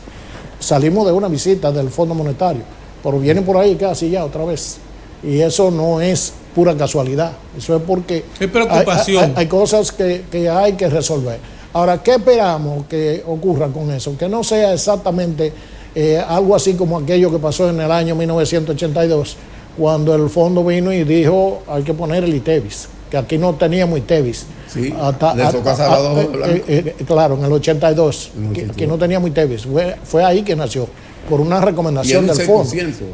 salimos de una visita del Fondo Monetario, pero vienen por ahí casi ya otra vez. Y eso no es pura casualidad, eso es porque es preocupación. Hay cosas que hay que resolver. Ahora, ¿qué esperamos que ocurra con eso? Que no sea exactamente algo así como aquello que pasó en el año 1982, cuando el fondo vino y dijo hay que poner el ITEVIS, que aquí no teníamos ITEVIS. Sí, le tocó a Salvador claro, en el 82, que no teníamos ITEVIS. Fue ahí que nació, por una recomendación del fondo.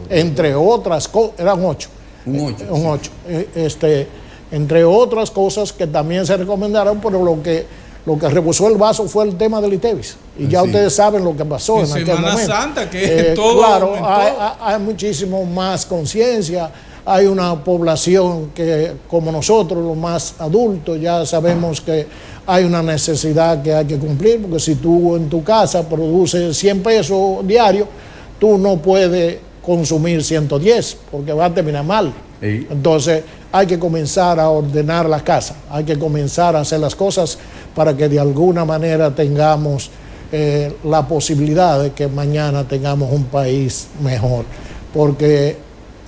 Entre otras cosas, eran 8. Un 8. Entre otras cosas que también se recomendaron, pero lo que rebosó el vaso fue el tema del ITEVIS. Y ya ustedes saben lo que pasó en aquel momento. Semana Santa, que todo claro, hay muchísimo más conciencia. Hay una población que, como nosotros, los más adultos, ya sabemos que hay una necesidad que hay que cumplir, porque si tú en tu casa produces 100 pesos diarios, tú no puedes consumir 110, porque va a terminar mal. Sí. Entonces, hay que comenzar a ordenar la casa, hay que comenzar a hacer las cosas para que de alguna manera tengamos la posibilidad de que mañana tengamos un país mejor. Porque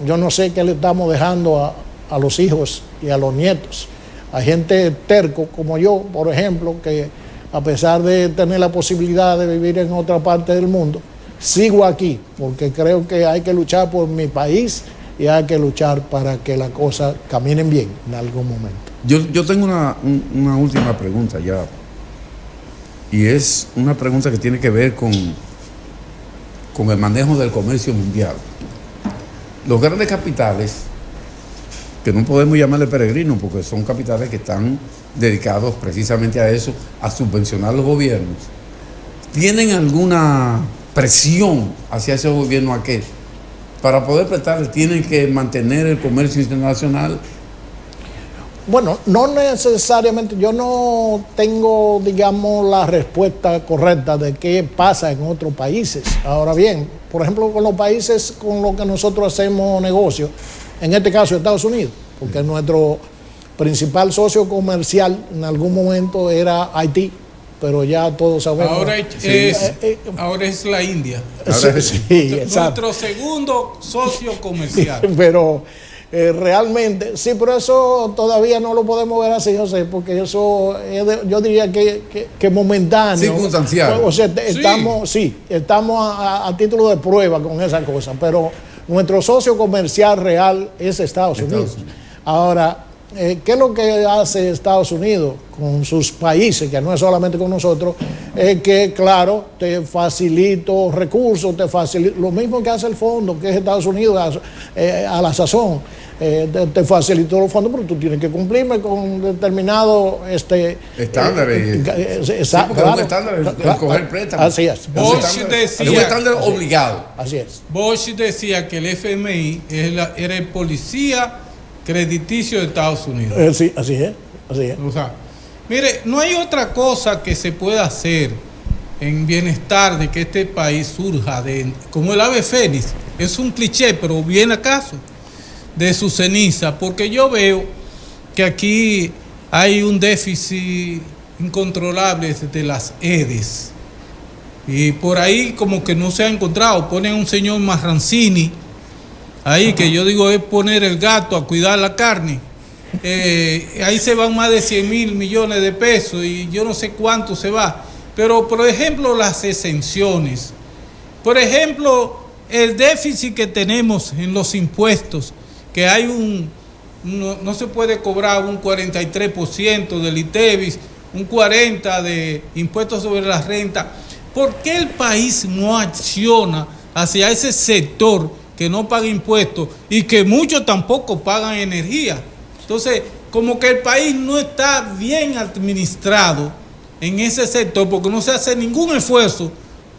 yo no sé qué le estamos dejando a los hijos y a los nietos. Hay gente terco como yo, por ejemplo, que a pesar de tener la posibilidad de vivir en otra parte del mundo, sigo aquí, porque creo que hay que luchar por mi país y hay que luchar para que las cosas caminen bien en algún momento. Yo tengo una última pregunta ya, y es una pregunta que tiene que ver con el manejo del comercio mundial. Los grandes capitales, que no podemos llamarle peregrinos porque son capitales que están dedicados precisamente a eso, a subvencionar a los gobiernos, ¿tienen alguna presión hacia ese gobierno a que para poder prestarles tienen que mantener el comercio internacional? Bueno, no necesariamente, yo no tengo, digamos, la respuesta correcta de qué pasa en otros países. Ahora bien, por ejemplo, con los países con los que nosotros hacemos negocio, en este caso Estados Unidos, porque nuestro principal socio comercial en algún momento era Haití, pero ya todos sabemos. Ahora es la India. Sí, nuestro segundo socio comercial. Pero realmente, sí, pero eso todavía no lo podemos ver así, José, porque eso yo diría que momentáneo. Circunstancial. O sea, estamos a título de prueba con esa cosa, pero nuestro socio comercial real es Estados Unidos. Ahora, ¿qué es lo que hace Estados Unidos con sus países, que no es solamente con nosotros? Es que, claro, te facilito recursos, te facilito lo mismo que hace el fondo, que es Estados Unidos a la sazón. Te facilito los fondos, pero tú tienes que cumplirme con determinados estándares. Exacto. Claro, un estándar, coger préstamos. Así es. Es un estándar obligado. Así es. Bosch decía que el FMI era el policía crediticio de Estados Unidos. Sí, así es. O sea, mire, no hay otra cosa que se pueda hacer en bienestar de que este país surja como el ave fénix. Es un cliché, pero viene acaso de su ceniza, porque yo veo que aquí hay un déficit incontrolable de las EDES y por ahí como que no se ha encontrado. Ponen a un señor Marrancini ahí, que yo digo es poner el gato a cuidar la carne. Ahí se van más de 100.000 millones de pesos y yo no sé cuánto se va. Pero, por ejemplo, las exenciones. Por ejemplo, el déficit que tenemos en los impuestos, que hay no se puede cobrar un 43% del ITEVIS, un 40% de impuestos sobre la renta. ¿Por qué el país no acciona hacia ese sector que no paga impuestos y que muchos tampoco pagan energía? Entonces, como que el país no está bien administrado en ese sector, porque no se hace ningún esfuerzo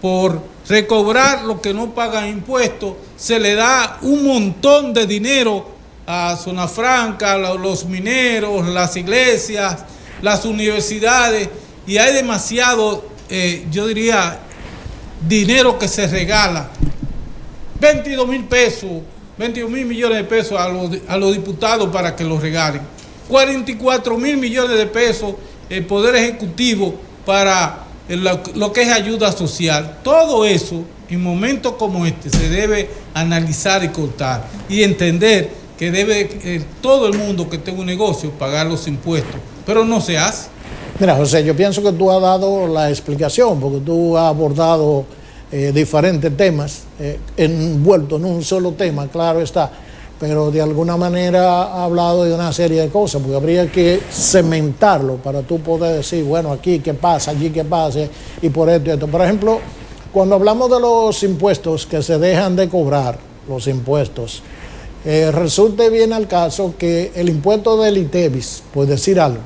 por recobrar lo que no pagan impuestos. Se le da un montón de dinero a Zona Franca, los mineros, las iglesias, las universidades, y hay demasiado, yo diría, dinero que se regala. 22 mil millones de pesos a los diputados para que los regalen. 44 mil millones de pesos el Poder Ejecutivo para lo que es ayuda social, todo eso en momentos como este se debe analizar y cortar y entender que debe todo el mundo que tenga un negocio pagar los impuestos, pero no se hace. Mira, José, yo pienso que tú has dado la explicación, porque tú has abordado diferentes temas, envuelto en un solo tema, claro está, pero de alguna manera ha hablado de una serie de cosas, porque habría que cementarlo para tú poder decir, bueno, aquí qué pasa, allí qué pasa, y por esto y esto. Por ejemplo, cuando hablamos de los impuestos que se dejan de cobrar, los impuestos, resulta bien al caso que el impuesto del ITEVIS, por decir algo,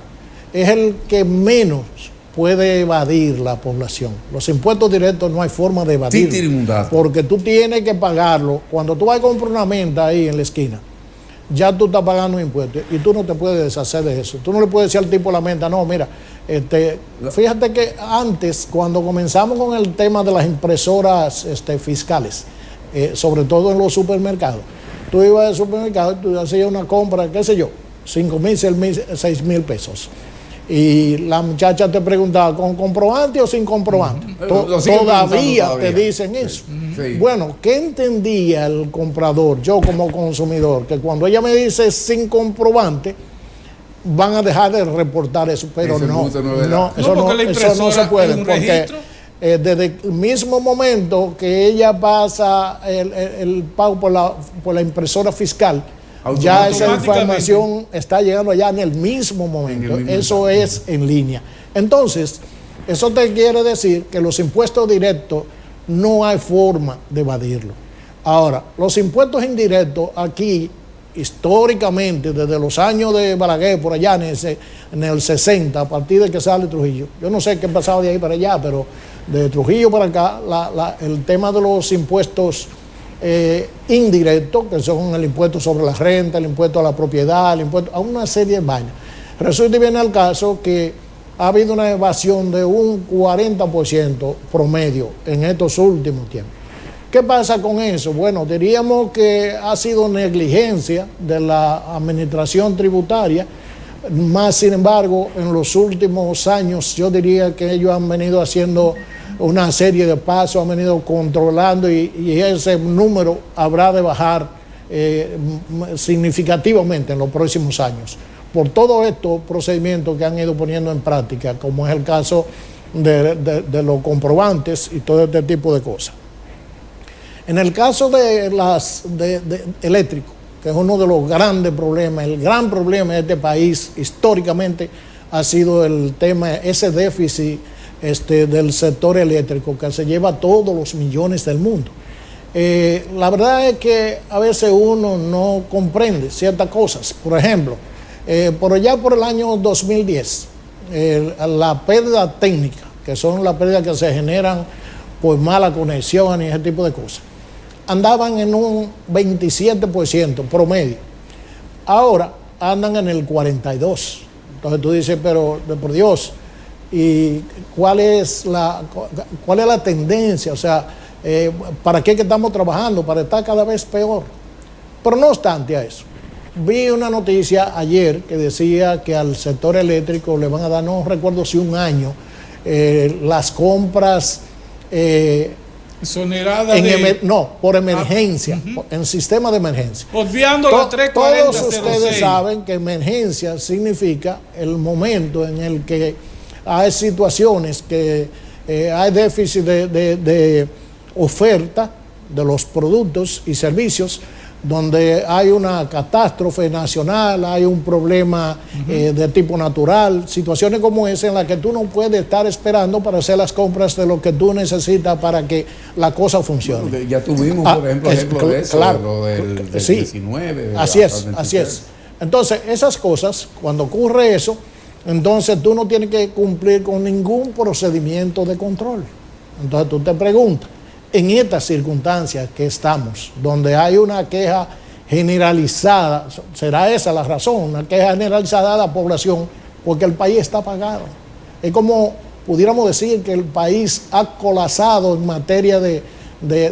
es el que menos puede evadir la población. Los impuestos directos no hay forma de evadirlo, porque tú tienes que pagarlo. Cuando tú vas a comprar una menta ahí en la esquina, ya tú estás pagando impuestos y tú no te puedes deshacer de eso. Tú no le puedes decir al tipo de la menta, no, mira, fíjate que antes, cuando comenzamos con el tema de las impresoras fiscales, sobre todo en los supermercados, tú ibas al supermercado y tú hacías una compra, qué sé yo, 5,000, 6,000 pesos. Y la muchacha te preguntaba, ¿con comprobante o sin comprobante? Todavía te dicen eso. Sí. Bueno, ¿qué entendía el comprador, yo como consumidor? Que cuando ella me dice sin comprobante, van a dejar de reportar eso, pero eso no se puede, porque desde el mismo momento que ella pasa el pago por la impresora fiscal, ya esa información está llegando allá en el mismo momento. Eso es en línea. Entonces, eso te quiere decir que los impuestos directos no hay forma de evadirlo. Ahora, los impuestos indirectos aquí, históricamente, desde los años de Balaguer, por allá en el 60, a partir de que sale Trujillo, yo no sé qué pasaba de ahí para allá, pero de Trujillo para acá, el tema de los impuestos indirectos, que son el impuesto sobre la renta, el impuesto a la propiedad, el impuesto a una serie de vainas. Resulta bien al caso que ha habido una evasión de un 40% promedio en estos últimos tiempos. ¿Qué pasa con eso? Bueno, diríamos que ha sido negligencia de la administración tributaria, más sin embargo, en los últimos años yo diría que ellos han venido haciendo una serie de pasos, han venido controlando y ese número habrá de bajar significativamente en los próximos años por todos estos procedimientos que han ido poniendo en práctica, como es el caso de los comprobantes y todo este tipo de cosas. En el caso de las eléctricos, que es uno de los grandes problemas, el gran problema de este país históricamente ha sido el tema, ese déficit del sector eléctrico que se lleva todos los millones del mundo. La verdad es que a veces uno no comprende ciertas cosas. Por ejemplo, por allá por el año 2010, la pérdida técnica, que son las pérdidas que se generan por mala conexión y ese tipo de cosas, andaban en un 27% promedio. Ahora andan en el 42%. Entonces tú dices, pero por Dios, ¿y cuál es la tendencia? O sea, ¿para qué que estamos trabajando? Para estar cada vez peor. Pero no obstante a eso, vi una noticia ayer que decía que al sector eléctrico le van a dar, no recuerdo si un año, las compras por emergencia, en sistema de emergencia. Obviando los 340. Todos ustedes saben que emergencia significa el momento en el que hay situaciones que hay déficit de oferta de los productos y servicios, donde hay una catástrofe nacional, hay un problema de tipo natural, situaciones como esa en las que tú no puedes estar esperando para hacer las compras de lo que tú necesitas para que la cosa funcione. Bueno, ya tuvimos, por ejemplo, de eso, claro, lo del sí, 19. Así es. Entonces, esas cosas, cuando ocurre eso, entonces tú no tienes que cumplir con ningún procedimiento de control. Entonces tú te preguntas, en estas circunstancias que estamos, donde hay una queja generalizada, ¿será esa la razón? Una queja generalizada de la población, porque el país está apagado. Es como pudiéramos decir que el país ha colapsado en materia de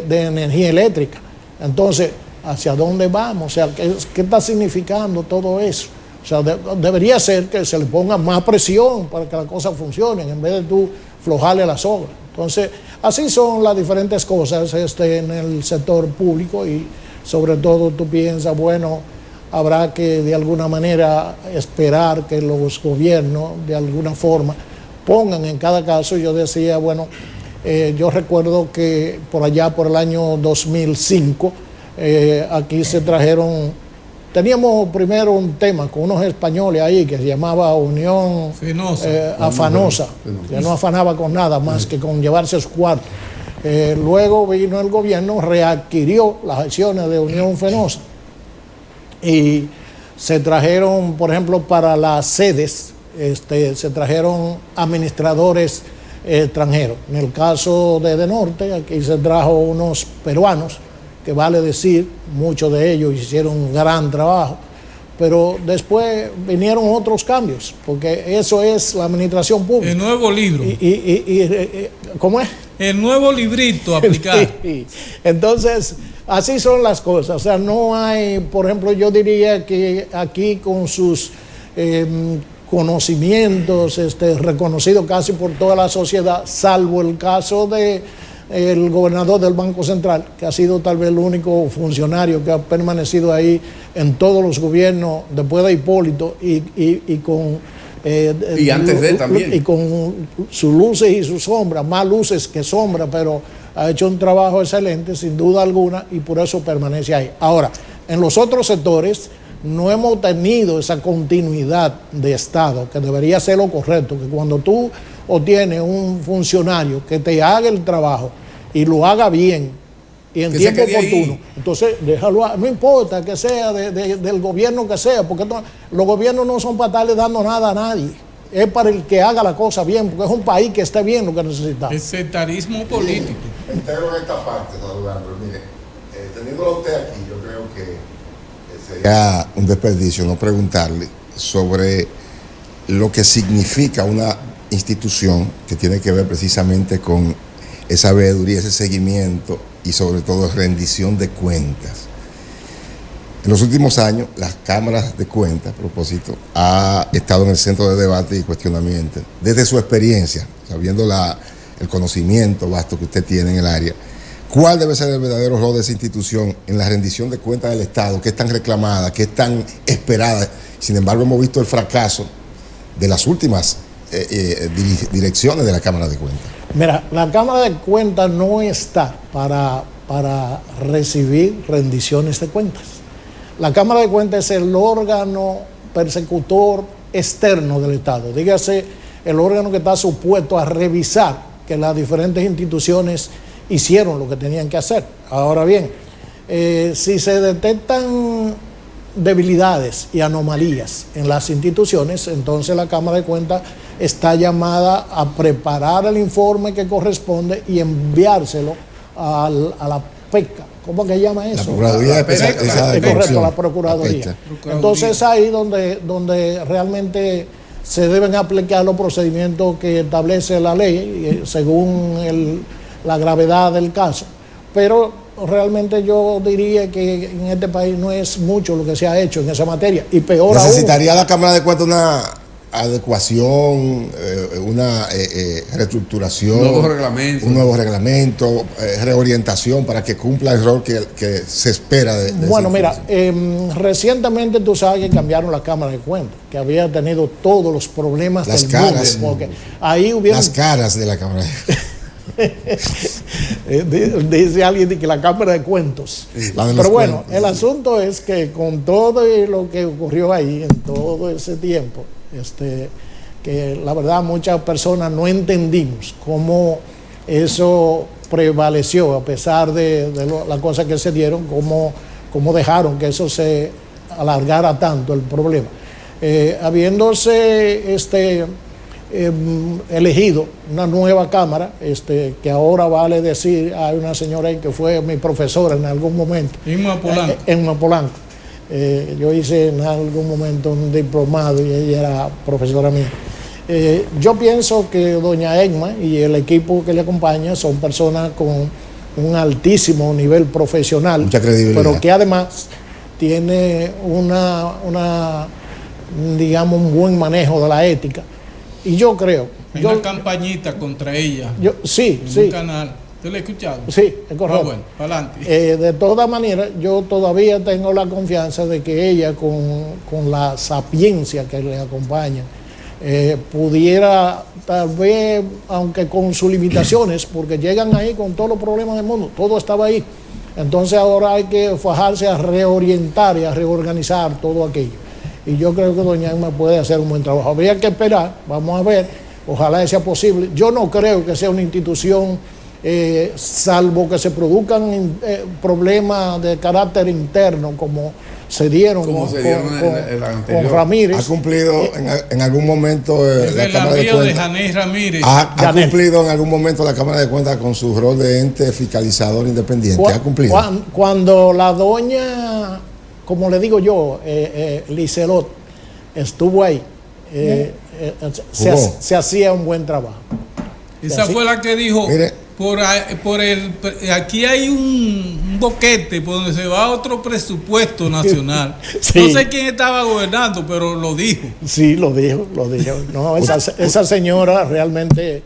energía eléctrica. Entonces, ¿hacia dónde vamos? O sea, ¿qué está significando todo eso? O sea, debería ser que se le ponga más presión para que las cosas funcionen, en vez de tú flojarle las obras. Entonces, así son las diferentes cosas en el sector público, y sobre todo tú piensas, bueno, habrá que de alguna manera esperar que los gobiernos de alguna forma pongan en cada caso. Yo decía, bueno, yo recuerdo que por allá por el año 2005 aquí se trajeron, teníamos primero un tema con unos españoles ahí que se llamaba Unión Afanosa, que no afanaba con nada más que con llevarse su cuarto. Luego vino el gobierno, readquirió las acciones de Unión Fenosa y se trajeron, por ejemplo, para las sedes, se trajeron administradores extranjeros. En el caso de Norte, aquí se trajo unos peruanos, que vale decir, muchos de ellos hicieron un gran trabajo, pero después vinieron otros cambios, porque eso es la administración pública. El nuevo libro. ¿Cómo es? El nuevo librito a aplicar. Sí. Entonces, así son las cosas. O sea, no hay, por ejemplo, yo diría que aquí con sus conocimientos reconocidos casi por toda la sociedad, salvo el caso de el gobernador del Banco Central, que ha sido tal vez el único funcionario que ha permanecido ahí en todos los gobiernos después de Hipólito y con y antes de él también, y con sus luces y sus sombras, más luces que sombras, pero ha hecho un trabajo excelente sin duda alguna, y por eso permanece ahí. Ahora, en los otros sectores no hemos tenido esa continuidad de Estado, que debería ser lo correcto, que cuando tú obtienes un funcionario que te haga el trabajo y lo haga bien y en tiempo oportuno, entonces déjalo, no importa que sea del gobierno que sea, porque los gobiernos no son para estarle dando nada a nadie, es para el que haga la cosa bien, porque es un país que esté bien lo que necesitamos. El sectarismo político. Integro en esta parte, saludando. Mire, teniéndolo usted aquí, yo creo que sería un desperdicio no preguntarle sobre lo que significa una institución que tiene que ver precisamente con esa veeduría, ese seguimiento y sobre todo rendición de cuentas. En los últimos años, las cámaras de cuentas, a propósito, ha estado en el centro de debate y cuestionamiento. Desde su experiencia, sabiendo el conocimiento vasto que usted tiene en el área, ¿cuál debe ser el verdadero rol de esa institución en la rendición de cuentas del Estado, que es tan reclamada, que es tan esperada? Sin embargo, hemos visto el fracaso de las últimas direcciones de la Cámara de Cuentas. Mira, la Cámara de Cuentas no está para recibir rendiciones de cuentas. La Cámara de Cuentas es el órgano persecutor externo del Estado, dígase el órgano que está supuesto a revisar que las diferentes instituciones hicieron lo que tenían que hacer. Ahora bien, si se detectan debilidades y anomalías en las instituciones, entonces la Cámara de Cuentas está llamada a preparar el informe que corresponde y enviárselo a la PECA. ¿Cómo que llama eso? La Procuraduría Especializada de Corrupción. Correcto, la Procuraduría. Entonces es ahí donde realmente se deben aplicar los procedimientos que establece la ley según la gravedad del caso. Pero realmente yo diría que en este país no es mucho lo que se ha hecho en esa materia, y peor aún. ¿Necesitaría la Cámara de Cuentas una adecuación, una reestructuración, un nuevo reglamento, reorientación para que cumpla el rol que se espera de bueno, mira, recientemente tú sabes que cambiaron la Cámara de Cuentas, que había tenido todos los problemas las del caras, mundo, porque ahí hubieron las caras de la Cámara de Cuentas. Dice alguien que la Cámara de Cuentos. Pero bueno, el asunto es que con todo lo que ocurrió ahí en todo ese tiempo, que la verdad muchas personas no entendimos cómo eso prevaleció a pesar de las cosas que se dieron, cómo dejaron que eso se alargara tanto el problema. Habiéndose elegido una nueva cámara, que ahora vale decir, hay una señora ahí que fue mi profesora en algún momento. Inma Polanco. Inma Polanco. Yo hice en algún momento un diplomado y ella era profesora mía. Yo pienso que doña Inma y el equipo que le acompaña son personas con un altísimo nivel profesional, mucha credibilidad, pero que además tiene una digamos, un buen manejo de la ética. Y yo creo... Hay una campañita contra ella. Sí, en sí. un canal. ¿Usted lo ha escuchado? Sí, es correcto. Bueno, para adelante. De todas maneras, yo todavía tengo la confianza de que ella, con la sapiencia que le acompaña, pudiera, tal vez, aunque con sus limitaciones, porque llegan ahí con todos los problemas del mundo, todo estaba ahí. Entonces ahora hay que fajarse a reorientar y a reorganizar todo aquello. Y yo creo que doña Emma puede hacer un buen trabajo. Habría que esperar, vamos a ver, ojalá sea posible. Yo no creo que sea una institución, salvo que se produzcan problemas de carácter interno, como se dieron, con Ramírez. ¿Ha cumplido en algún momento la Cámara de Cuentas? De Janés Ramírez. ¿Ha cumplido en algún momento la Cámara de Cuentas con su rol de ente fiscalizador independiente? ¿Ha cumplido? Cuando la doña, como le digo yo, Liselot, estuvo ahí, se hacía un buen trabajo. Esa fue la que dijo... Mire, aquí hay un boquete por donde se va otro presupuesto nacional. Sí. No sé quién estaba gobernando, pero lo dijo. Sí, lo dijo. No, esa señora realmente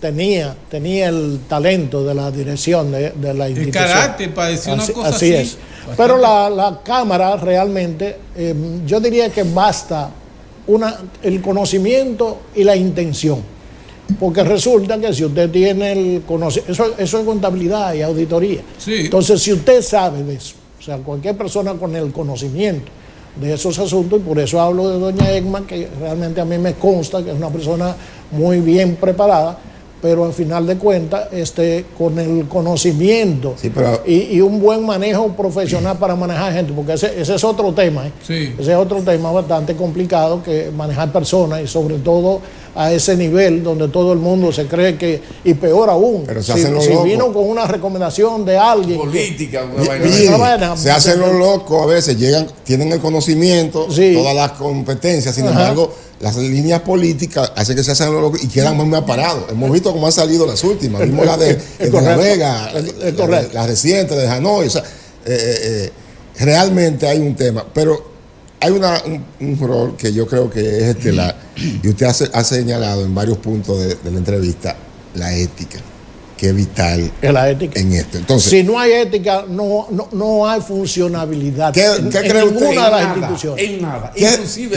tenía el talento de la dirección de la institución. El carácter para decir una cosa así. Así es. Pero la Cámara realmente, yo diría que basta el conocimiento y la intención. Porque resulta que si usted tiene el conocimiento, eso es contabilidad y auditoría. Sí. Entonces, si usted sabe de eso, o sea, cualquier persona con el conocimiento de esos asuntos, y por eso hablo de doña Egma, que realmente a mí me consta que es una persona muy bien preparada, pero al final de cuentas, con el conocimiento y un buen manejo profesional para manejar gente, porque ese es otro tema, Sí. Ese es otro tema bastante complicado, que manejar personas, y sobre todo a ese nivel donde todo el mundo se cree que, y peor aún, pero si vino con una recomendación de alguien política, se hacen los locos a veces, tienen el conocimiento, todas las competencias, sin embargo, las líneas políticas hacen que se hacen los locos y quedan muy parados. Hemos visto cómo han salido las últimas, vimos la de La Vega, la reciente de Hanoi, o sea, realmente hay un tema, pero hay un rol que yo creo que es estelar, y usted ha señalado en varios puntos de la entrevista, la ética, que es vital la ética en esto. Entonces, si no hay ética, no hay funcionabilidad ¿qué cree en usted? ninguna de las instituciones. En nada. Inclusive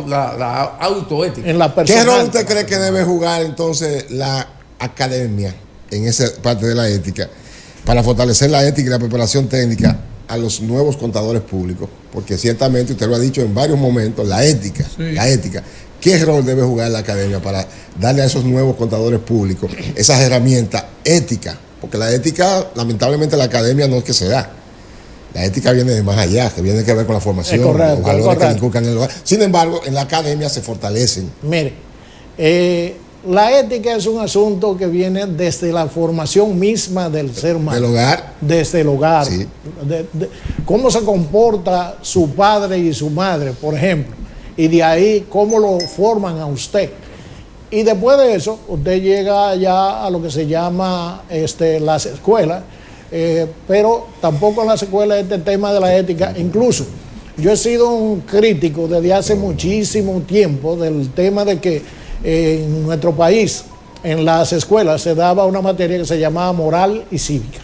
la autoética. En la personal. ¿Qué rol usted cree que debe jugar entonces la academia en esa parte de la ética para fortalecer la ética y la preparación técnica a los nuevos contadores públicos? Porque ciertamente usted lo ha dicho en varios momentos, la ética. ¿Qué rol debe jugar la academia para darle a esos nuevos contadores públicos esas herramientas éticas? Porque la ética, lamentablemente, la academia no es que se da. La ética viene de más allá, que viene que ver con la formación, los valores que le inculcan en el lugar. Sin embargo, en la academia se fortalecen. Mire, la ética es un asunto que viene desde la formación misma del ser humano. Del hogar. Desde el hogar. Sí. Cómo se comporta su padre y su madre, por ejemplo. Y de ahí cómo lo forman a usted. Y después de eso, usted llega ya a lo que se llama las escuelas, pero tampoco en las escuelas este tema de la ética. Incluso yo he sido un crítico desde hace muchísimo tiempo del tema de que en nuestro país, en las escuelas, se daba una materia que se llamaba moral y cívica.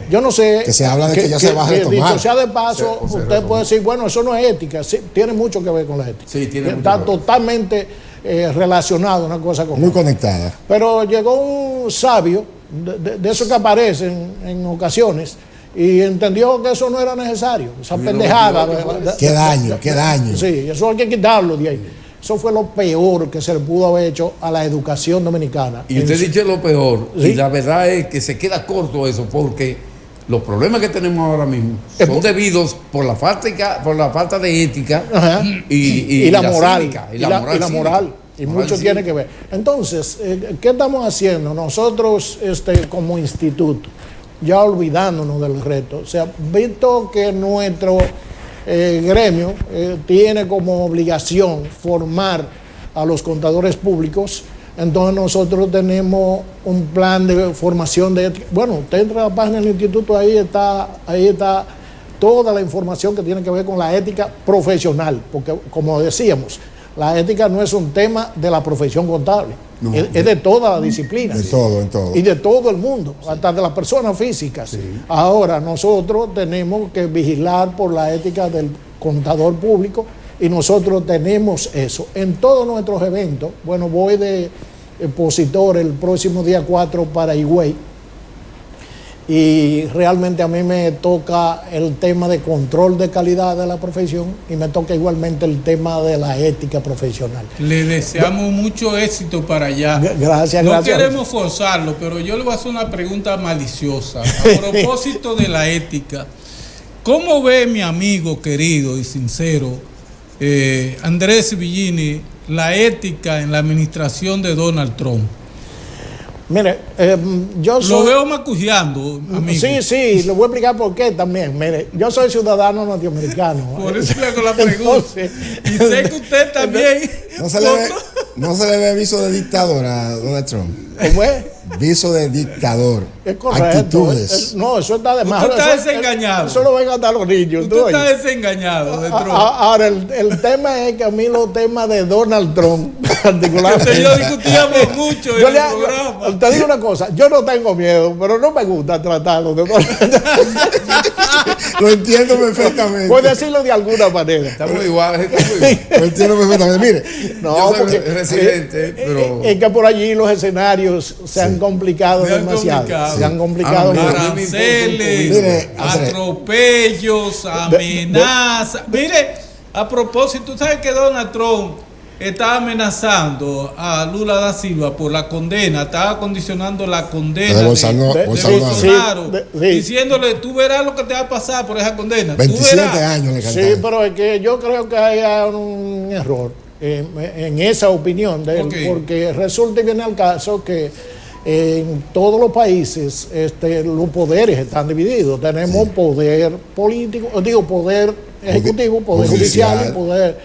Yo no sé... Que se habla de que ya se va a retomar. Dicho sea de paso, usted puede decir, bueno, eso no es ética. Sí, tiene mucho que ver con la ética. Sí, está totalmente relacionado una cosa con otra. Muy conectada. Pero llegó un sabio, de esos que aparecen en ocasiones, y entendió que eso no era necesario. Esa pendejada. Qué daño. Sí, eso hay que quitarlo de ahí. Eso fue lo peor que se le pudo haber hecho a la educación dominicana. Y usted dice lo peor, ¿Sí? Y la verdad es que se queda corto eso, porque los problemas que tenemos ahora mismo son debidos por la falta de ética y la moral. Cívica, y la moral. Y mucho tiene que ver. Entonces, ¿qué estamos haciendo? Nosotros, como instituto, ya olvidándonos del reto, o sea, visto que nuestro gremio tiene como obligación formar a los contadores públicos, entonces nosotros tenemos un plan de formación de ética. Bueno, usted entra a la página del instituto, ahí está toda la información que tiene que ver con la ética profesional, porque como decíamos, la ética no es un tema de la profesión contable, no, es de toda la disciplina. De todo, en todo. Y de todo el mundo, sí, hasta de las personas físicas. Sí. Ahora, nosotros tenemos que vigilar por la ética del contador público y nosotros tenemos eso. En todos nuestros eventos, bueno, voy de expositor el próximo día 4 para Higüey, y realmente a mí me toca el tema de control de calidad de la profesión y me toca igualmente el tema de la ética profesional. Le deseamos mucho éxito para allá. Gracias, no gracias. No queremos forzarlo, pero yo le voy a hacer una pregunta maliciosa. A propósito de la ética, ¿cómo ve mi amigo querido y sincero Andrés Villini la ética en la administración de Donald Trump? Mire, yo soy... Lo veo macujeando, amigo. Sí, le voy a explicar por qué también. Mire, yo soy ciudadano norteamericano. Por eso le hago la pregunta. Entonces, y sé que usted también... No se le ve viso de dictador a Donald Trump. ¿Cómo es? Viso de dictador. Es correcto. Actitudes. No, eso está de más. Usted está desengañado. Eso lo ven a dar los niños. Usted está desengañado de Trump. Ahora, el tema es que a mí los temas de Donald Trump, particularmente. Usted y yo discutíamos mucho en el programa. Te digo una cosa, yo no tengo miedo, pero no me gusta tratarlo de Lo entiendo perfectamente. Puedo decirlo de alguna manera. Estamos iguales. Lo entiendo perfectamente. Mire, no, yo soy porque residente, pero... Es que por allí los escenarios se han complicado demasiado. Se han complicado mucho. Aranceles, atropellos, amenazas. Mire, a propósito, ¿sabes que Donald Trump estaba amenazando a Lula da Silva por la condena? Estaba condicionando la condena de Bolsonaro, diciéndole, tú verás lo que te va a pasar por esa condena. 27 años le cantaron. Sí, pero es que yo creo que hay un error en esa opinión de él, porque resulta y viene al caso que en todos los países los poderes están divididos. Tenemos poder político, poder ejecutivo, poder judicial y poder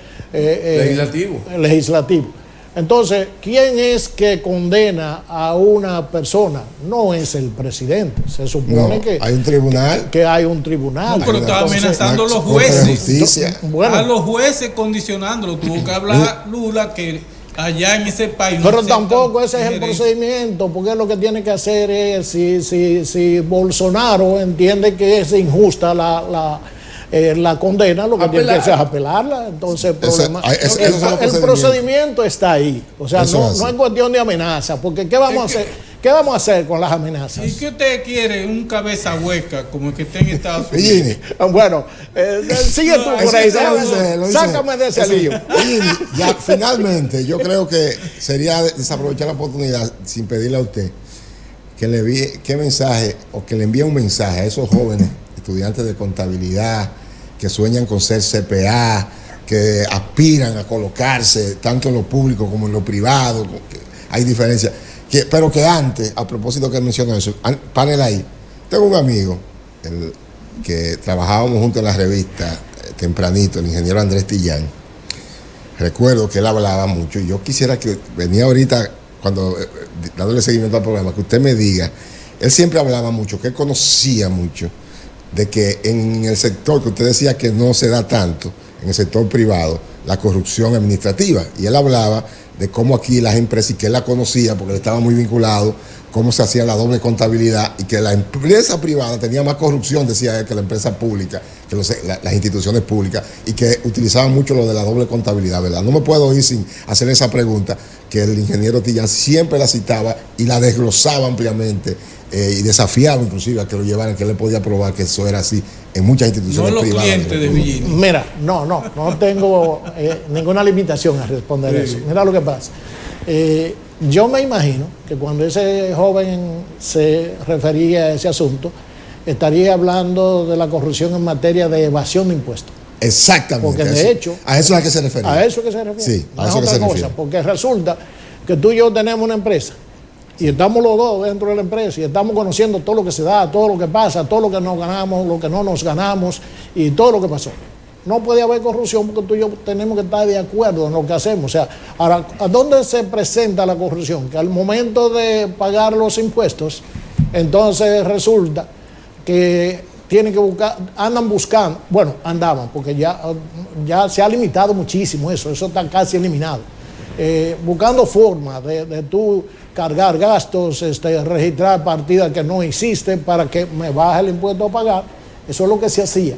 legislativo. Entonces, ¿quién es que condena a una persona? No es el presidente. Se supone que hay un tribunal. Que hay un tribunal. No, pero estaba amenazando a los jueces. A los jueces condicionándolo. Tuvo que hablar Lula que allá en ese país. Pero tampoco ese es el procedimiento, porque lo que tiene que hacer es, si Bolsonaro entiende que es injusta la condena, lo que tiene que hacer es apelarla. Entonces el procedimiento está ahí. O sea, no es cuestión de amenaza, porque ¿qué vamos a hacer? ¿Qué vamos a hacer con las amenazas? ¿Y qué usted quiere? ¿Un cabeza hueca como el que está en Estados Unidos? Bueno, sigue tú por ahí. Sácame de ese lío. Ya, finalmente, yo creo que sería desaprovechar la oportunidad, sin pedirle a usted, que le envíe que le envíe un mensaje a esos jóvenes estudiantes de contabilidad que sueñan con ser CPA, que aspiran a colocarse tanto en lo público como en lo privado. Hay diferencias. Pero que antes, a propósito que mencionó eso, párela ahí. Tengo un amigo que trabajábamos juntos en la revista tempranito, el ingeniero Andrés Tillán. Recuerdo que él hablaba mucho y yo quisiera que venía ahorita, cuando dándole seguimiento al programa, que usted me diga, él siempre hablaba mucho, que él conocía mucho de que en el sector que usted decía que no se da tanto, en el sector privado, la corrupción administrativa. Y él hablaba de cómo aquí las empresas, y que él la conocía porque él estaba muy vinculado, cómo se hacía la doble contabilidad y que la empresa privada tenía más corrupción, decía él, que la empresa pública, que las instituciones públicas, y que utilizaban mucho lo de la doble contabilidad, ¿verdad? No me puedo ir sin hacer esa pregunta, que el ingeniero Tillán siempre la citaba y la desglosaba ampliamente y desafiaba inclusive a que lo llevaran, que él le podía probar que eso era así en muchas instituciones privadas. No los clientes de Villini. Mira, no tengo ninguna limitación a responder eso. Mira lo que pasa. Yo me imagino que cuando ese joven se refería a ese asunto, estaría hablando de la corrupción en materia de evasión de impuestos. Exactamente. Porque de hecho... A eso es a que se refería. A eso es que se refiere. Sí, a eso es que se refiere. Porque resulta que tú y yo tenemos una empresa y estamos los dos dentro de la empresa y estamos conociendo todo lo que se da, todo lo que pasa, todo lo que nos ganamos, lo que no nos ganamos y todo lo que pasó. No puede haber corrupción porque tú y yo tenemos que estar de acuerdo en lo que hacemos. O sea, ahora, ¿a dónde se presenta la corrupción? Que al momento de pagar los impuestos, entonces resulta que tienen que buscar, andan buscando, bueno, andaban, porque ya se ha limitado muchísimo eso está casi eliminado. Buscando formas de tú cargar gastos, registrar partidas que no existen para que me baje el impuesto a pagar. Eso es lo que se hacía.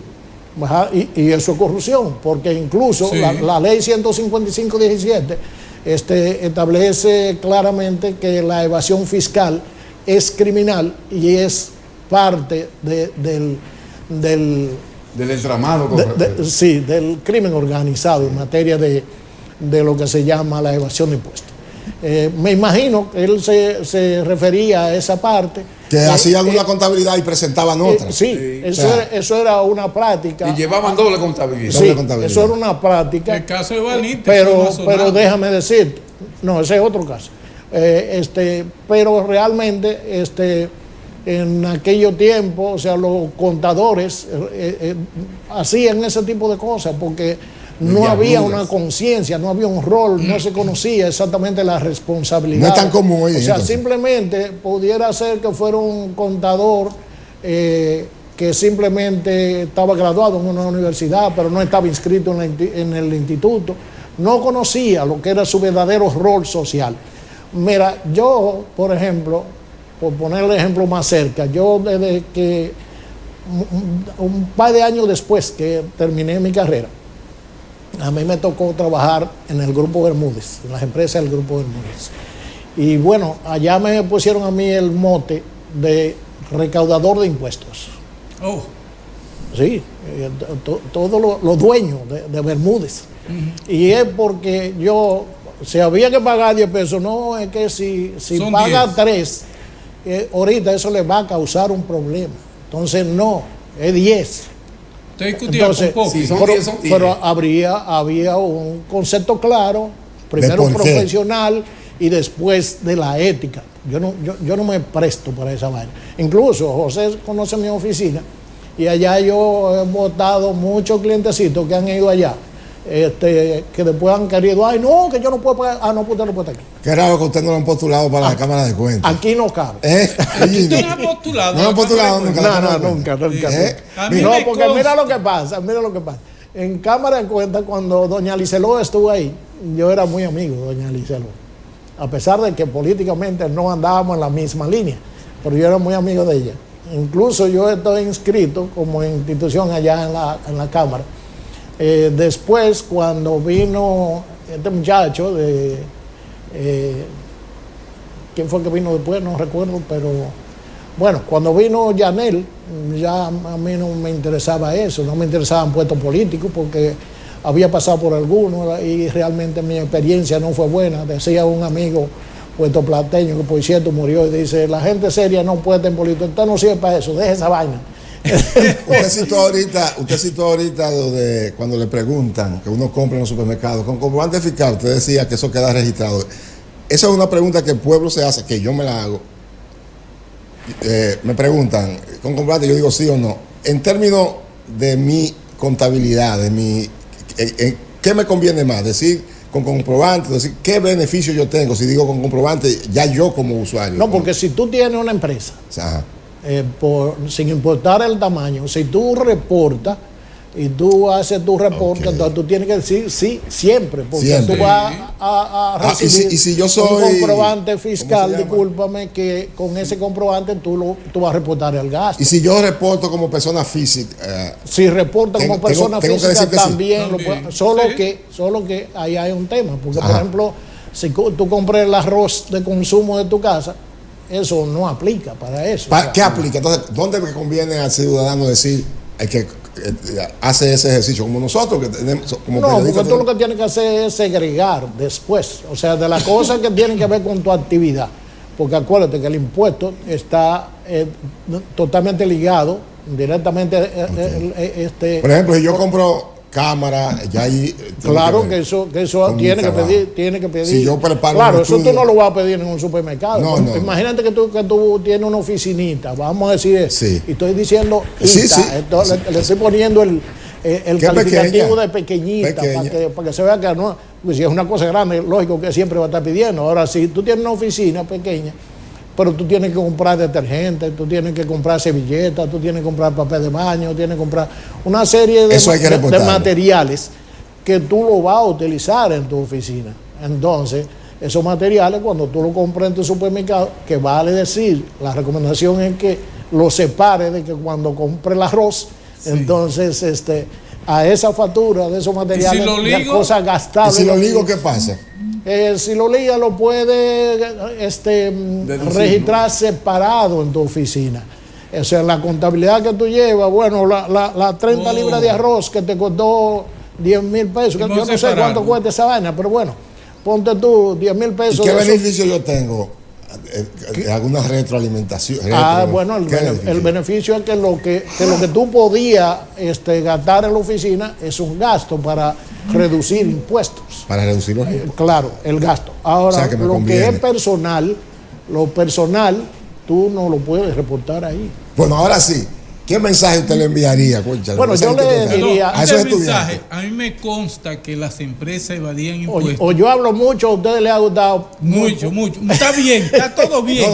Y eso es corrupción, porque incluso sí. la ley 155-17 establece claramente que la evasión fiscal es criminal y es parte del entramado. Sí, del crimen organizado en materia de lo que se llama la evasión de impuestos. Me imagino que él se refería a esa parte. Que hacían una contabilidad y presentaban otra. Sí, eso era una práctica. Y llevaban doble contabilidad. Sí, eso era una práctica. El caso de Vanity. Pero déjame decir, no, ese es otro caso. Pero realmente, en aquellos tiempos, o sea, los contadores hacían ese tipo de cosas porque no había una conciencia, no había un rol, no se conocía exactamente la responsabilidad. No es tan común hoy. O sea, entonces, simplemente pudiera ser que fuera un contador que simplemente estaba graduado en una universidad, pero no estaba inscrito en el instituto, no conocía lo que era su verdadero rol social. Mira, yo, por ejemplo, por poner el ejemplo más cerca, yo desde que un par de años después que terminé mi carrera, a mí me tocó trabajar en el Grupo Bermúdez, en las empresas del Grupo Bermúdez. Y bueno, allá me pusieron a mí el mote de recaudador de impuestos. Oh. Sí, todos los dueños de Bermúdez. Y es porque si había que pagar 10 pesos, no es que si paga 10. 3, ahorita eso le va a causar un problema. Entonces no, es 10. Usted discutía con poco. Sí, pero había un concepto claro, primero profesional y después de la ética. Yo no me presto para esa vaina. Incluso José conoce mi oficina y allá yo he votado muchos clientecitos que han ido allá, que después han querido, ay no, que yo no puedo pagar, no, usted no puede estar aquí. qué raro que usted no lo han postulado para la Cámara de Cuentas. Aquí no cabe. ¿Usted no ha postulado? No lo han postulado nunca. Nunca. A mí No, me porque consta. mira lo que pasa. En Cámara de Cuentas, cuando doña Liceló estuvo ahí, yo era muy amigo de doña Liceló. A pesar de que políticamente no andábamos en la misma línea, pero yo era muy amigo de ella. Incluso yo estoy inscrito como institución allá en la Cámara. Después, cuando vino este muchacho ¿quién fue que vino después? No recuerdo, pero bueno, cuando vino Yanel, ya a mí no me interesaba eso, no me interesaban puestos políticos porque había pasado por algunos y realmente mi experiencia no fue buena. Decía un amigo puertoplateño que por cierto murió y dice, la gente seria no puede estar en política, usted no sirve para eso, deje esa vaina. Usted citó ahorita lo de cuando le preguntan que uno compra en los supermercados con comprobante fiscal, usted decía que eso queda registrado. Esa es una pregunta que el pueblo se hace, que yo me la hago. Me preguntan con comprobante, yo digo sí o no. En términos de mi contabilidad, ¿qué me conviene más? Decir con comprobante, decir qué beneficio yo tengo. Si digo con comprobante, ya yo como usuario. No, porque si tú tienes una empresa, sin importar el tamaño, si tú reportas y tú haces tu reporte, entonces tú tienes que decir sí siempre, porque siempre. Tú vas a recibir y si yo soy un comprobante fiscal, discúlpame, que con ese comprobante tú vas a reportar el gasto. Y si yo reporto como persona física, si reporta como persona física también, solo que ahí hay un tema, porque por ejemplo, si tú compras el arroz de consumo de tu casa, eso no aplica para eso. ¿Qué aplica? Entonces, ¿dónde me conviene al ciudadano decir que hace ese ejercicio como nosotros que tenemos como porque tú lo que tienes que hacer es segregar después, o sea, de las cosas que tienen que ver con tu actividad, porque acuérdate que el impuesto está totalmente ligado directamente. Por ejemplo, si yo compro cámara, ya ahí claro que eso tiene que pedir. Si yo preparo claro, eso tú no lo vas a pedir en un supermercado. No. Imagínate que tú tienes una oficinita, vamos a decir eso. Sí. Y estoy diciendo le estoy poniendo el calificativo de pequeñita. Para que se vea que no, pues si es una cosa grande, lógico que siempre va a estar pidiendo. Ahora, si tú tienes una oficina pequeña, pero tú tienes que comprar detergente, tú tienes que comprar servilletas, tú tienes que comprar papel de baño, tienes que comprar una serie de materiales que tú lo vas a utilizar en tu oficina. Entonces, esos materiales, cuando tú lo compras en tu supermercado, que vale decir, la recomendación es que lo separe de que cuando compre el arroz, entonces a esa factura de esos materiales, de cosas gastables. ¿Y si lo ligo, qué pasa? Si lo liga, lo puede registrar separado en tu oficina. O sea, la contabilidad que tú llevas, bueno, la 30 libras de arroz que te costó 10,000 pesos, que yo no sé cuánto cuesta esa vaina, pero bueno, ponte tú 10,000 pesos. ¿Y qué beneficio yo tengo? ¿Alguna retroalimentación? Bueno, el beneficio es que lo que tú podías gastar en la oficina es un gasto para reducir impuestos. Para reducir los impuestos. Claro, el gasto. Ahora, lo que es personal, tú no lo puedes reportar ahí. Bueno, ahora sí. ¿Qué mensaje usted le enviaría, Concha? Bueno, yo le diría a esos estudiantes. A mí me consta que las empresas evadían impuestos. O yo hablo mucho, a ustedes les ha gustado. Mucho. Está bien, está todo bien.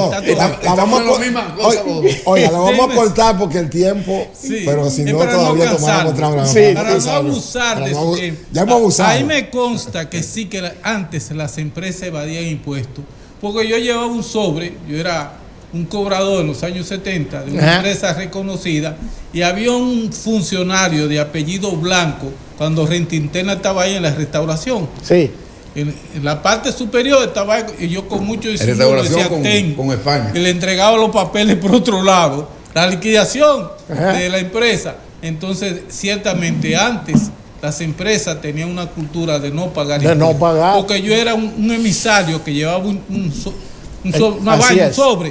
La vamos a cortar porque el tiempo, pero si no, todavía tomamos otra hora. Para no abusar de su tiempo. Ya hemos abusado. A mí me consta que sí, que antes las empresas evadían impuestos. Porque yo llevaba un sobre, yo era un cobrador en los años 70 de una empresa reconocida, y había un funcionario de apellido Blanco cuando Renta Interna estaba ahí en la restauración. Sí. En la parte superior estaba ahí, y yo con mucho disimulo decía con España. Y le entregaba los papeles por otro lado, la liquidación de la empresa. Entonces, ciertamente antes las empresas tenían una cultura de no pagar impuestos, porque yo era un emisario que llevaba un sobre.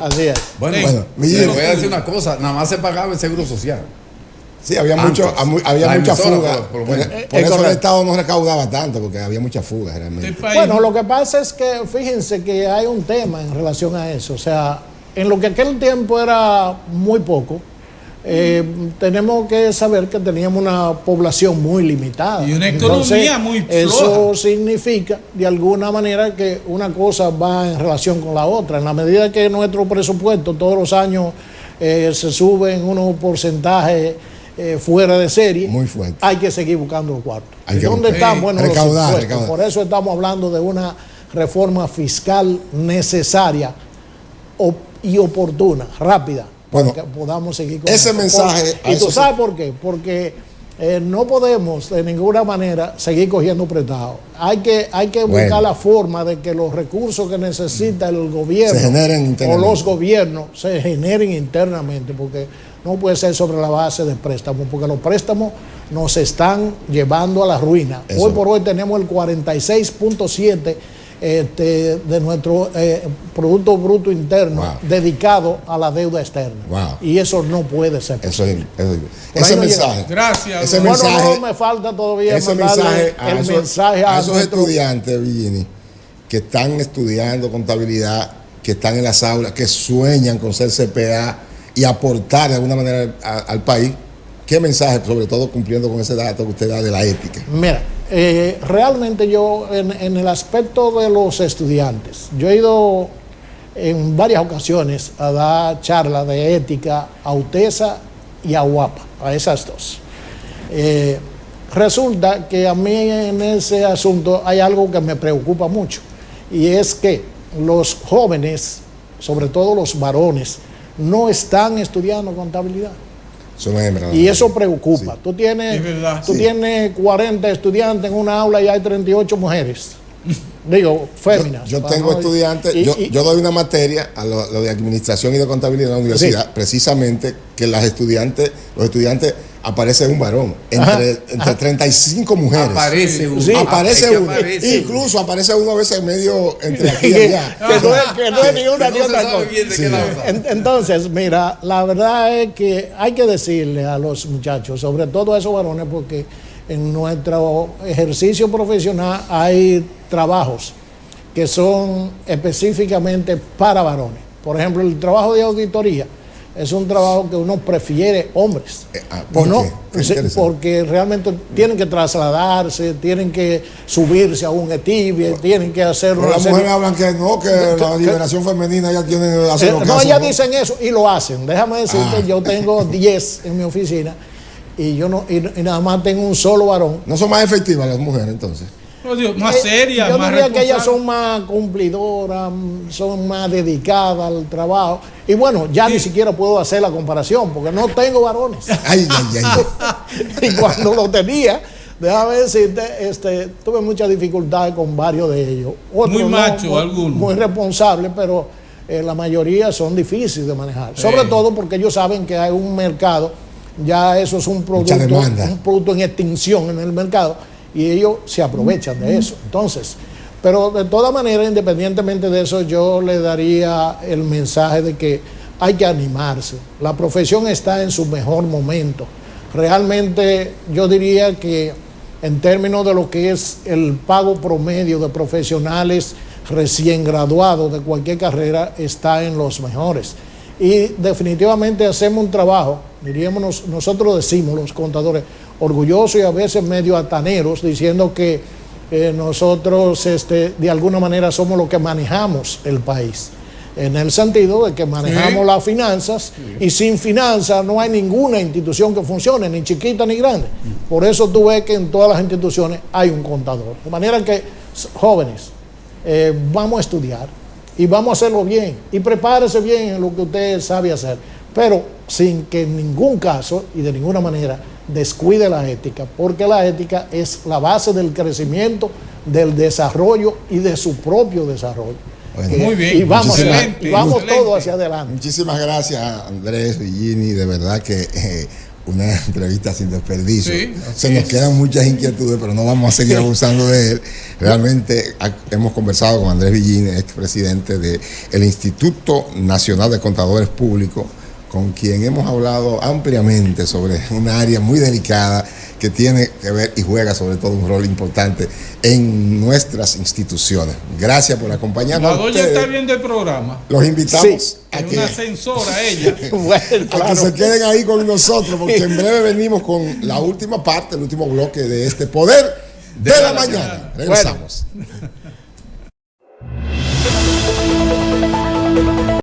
Así es. Bueno, le voy a decir una cosa, nada más se pagaba el seguro social. Sí, había mucha fuga. Por eso el Estado no recaudaba tanto, porque había mucha fuga realmente. Bueno, lo que pasa es que, fíjense que hay un tema en relación a eso. O sea, en lo que aquel tiempo era muy poco, tenemos que saber que teníamos una población muy limitada. Y una economía muy floja. Eso significa, de alguna manera, que una cosa va en relación con la otra. En la medida que nuestro presupuesto todos los años se sube en unos porcentajes fuera de serie, muy fuerte, hay que seguir buscando los cuartos. ¿Dónde están? Bueno, recaudar. Por eso estamos hablando de una reforma fiscal necesaria y oportuna, rápida. Bueno, que podamos seguir con ese mensaje. ¿Y tú sabes por qué? Porque no podemos de ninguna manera seguir cogiendo prestado. Hay que buscar la forma de que los recursos que necesita el gobierno o los gobiernos se generen internamente, porque no puede ser sobre la base de préstamos, porque los préstamos nos están llevando a la ruina. Hoy por hoy tenemos el 46.7% de nuestro Producto Bruto Interno dedicado a la deuda externa. Y eso no puede ser posible. Ese mensaje. Gracias. Ese mensaje, no me falta todavía mandarle el mensaje a esos estudiantes, Villini, que están estudiando contabilidad, que están en las aulas, que sueñan con ser CPA y aportar de alguna manera al país. ¿Qué mensaje, sobre todo cumpliendo con ese dato que usted da de la ética? Mira, realmente yo en el aspecto de los estudiantes, yo he ido en varias ocasiones a dar charlas de ética a UTESA y a UAPA, a esas dos. Resulta que a mí en ese asunto hay algo que me preocupa mucho, y es que los jóvenes, sobre todo los varones, no están estudiando contabilidad. Y eso preocupa. Sí. Tú tienes 40 estudiantes en una aula y hay 38 mujeres. Digo, féminas. Yo tengo estudiantes, yo doy una materia a lo de administración y de contabilidad en la universidad, precisamente que los estudiantes aparece un varón entre 35 mujeres. Aparece uno. Sí, aparece uno. Incluso aparece uno a veces medio entre aquí y allá. que no es ni una ni otra cosa. Entonces, mira, la verdad es que hay que decirle a los muchachos, sobre todo a esos varones, porque en nuestro ejercicio profesional hay trabajos que son específicamente para varones. Por ejemplo, el trabajo de auditoría es un trabajo que uno prefiere hombres. ¿Por no, qué? sí, porque realmente tienen que trasladarse, tienen que subirse a un ETIBE, tienen que hacer Pero las mujeres hablan que no, que la liberación femenina ya tiene que hacer lo que no, hacen, ellas ¿no? dicen eso y lo hacen. Déjame decirte, yo tengo 10 en mi oficina y yo no y nada más tengo un solo varón. No son más efectivas las mujeres entonces. Oh, Dios, más serias, Yo más diría que ellas responsables. son más cumplidoras, son más dedicadas al trabajo. Y bueno, ya ni siquiera puedo hacer la comparación porque no tengo varones. Ay, ay, ay. Y cuando lo tenía, déjame decirte, tuve muchas dificultades con varios de ellos. Otros Muy no, macho, algunos. muy responsables, pero la mayoría son difíciles de manejar. Sobre todo porque ellos saben que hay un mercado, ya eso es un Mucha demanda. producto en extinción en el mercado y ellos se aprovechan de eso. Entonces, pero de todas maneras, independientemente de eso, yo le daría el mensaje de que hay que animarse. La profesión está en su mejor momento. Realmente yo diría que en términos de lo que es el pago promedio de profesionales recién graduados de cualquier carrera, está en los mejores. Y definitivamente hacemos un trabajo, diríamos, nosotros decimos los contadores, orgullosos y a veces medio ataneros, diciendo que nosotros de alguna manera somos los que manejamos el país, en el sentido de que manejamos las finanzas y sin finanzas no hay ninguna institución que funcione, ni chiquita ni grande. Por eso tú ves que en todas las instituciones hay un contador. De manera que, jóvenes, vamos a estudiar y vamos a hacerlo bien y prepárese bien en lo que usted sabe hacer, pero sin que en ningún caso y de ninguna manera descuide la ética, porque la ética es la base del crecimiento, del desarrollo y de su propio desarrollo. Bueno, muy bien, y vamos, excelente, y vamos excelente. todos hacia adelante. Muchísimas gracias, Andrés, Virginie, de verdad que una entrevista sin desperdicio. Sí, Se así nos es. quedan muchas inquietudes, pero no vamos a seguir abusando de él. Realmente hemos conversado con Andrés Virginie, expresidente del Instituto Nacional de Contadores Públicos, con quien hemos hablado ampliamente sobre un área muy delicada que tiene que ver y juega sobre todo un rol importante en nuestras instituciones. Gracias por acompañarnos. La doña está viendo el programa. Los invitamos Sí, a Es que, una ascensora ella. Bueno, a que claro. se queden ahí con nosotros, porque en breve venimos con la última parte, el último bloque de este Poder de la Mañana. Regresamos. Bueno.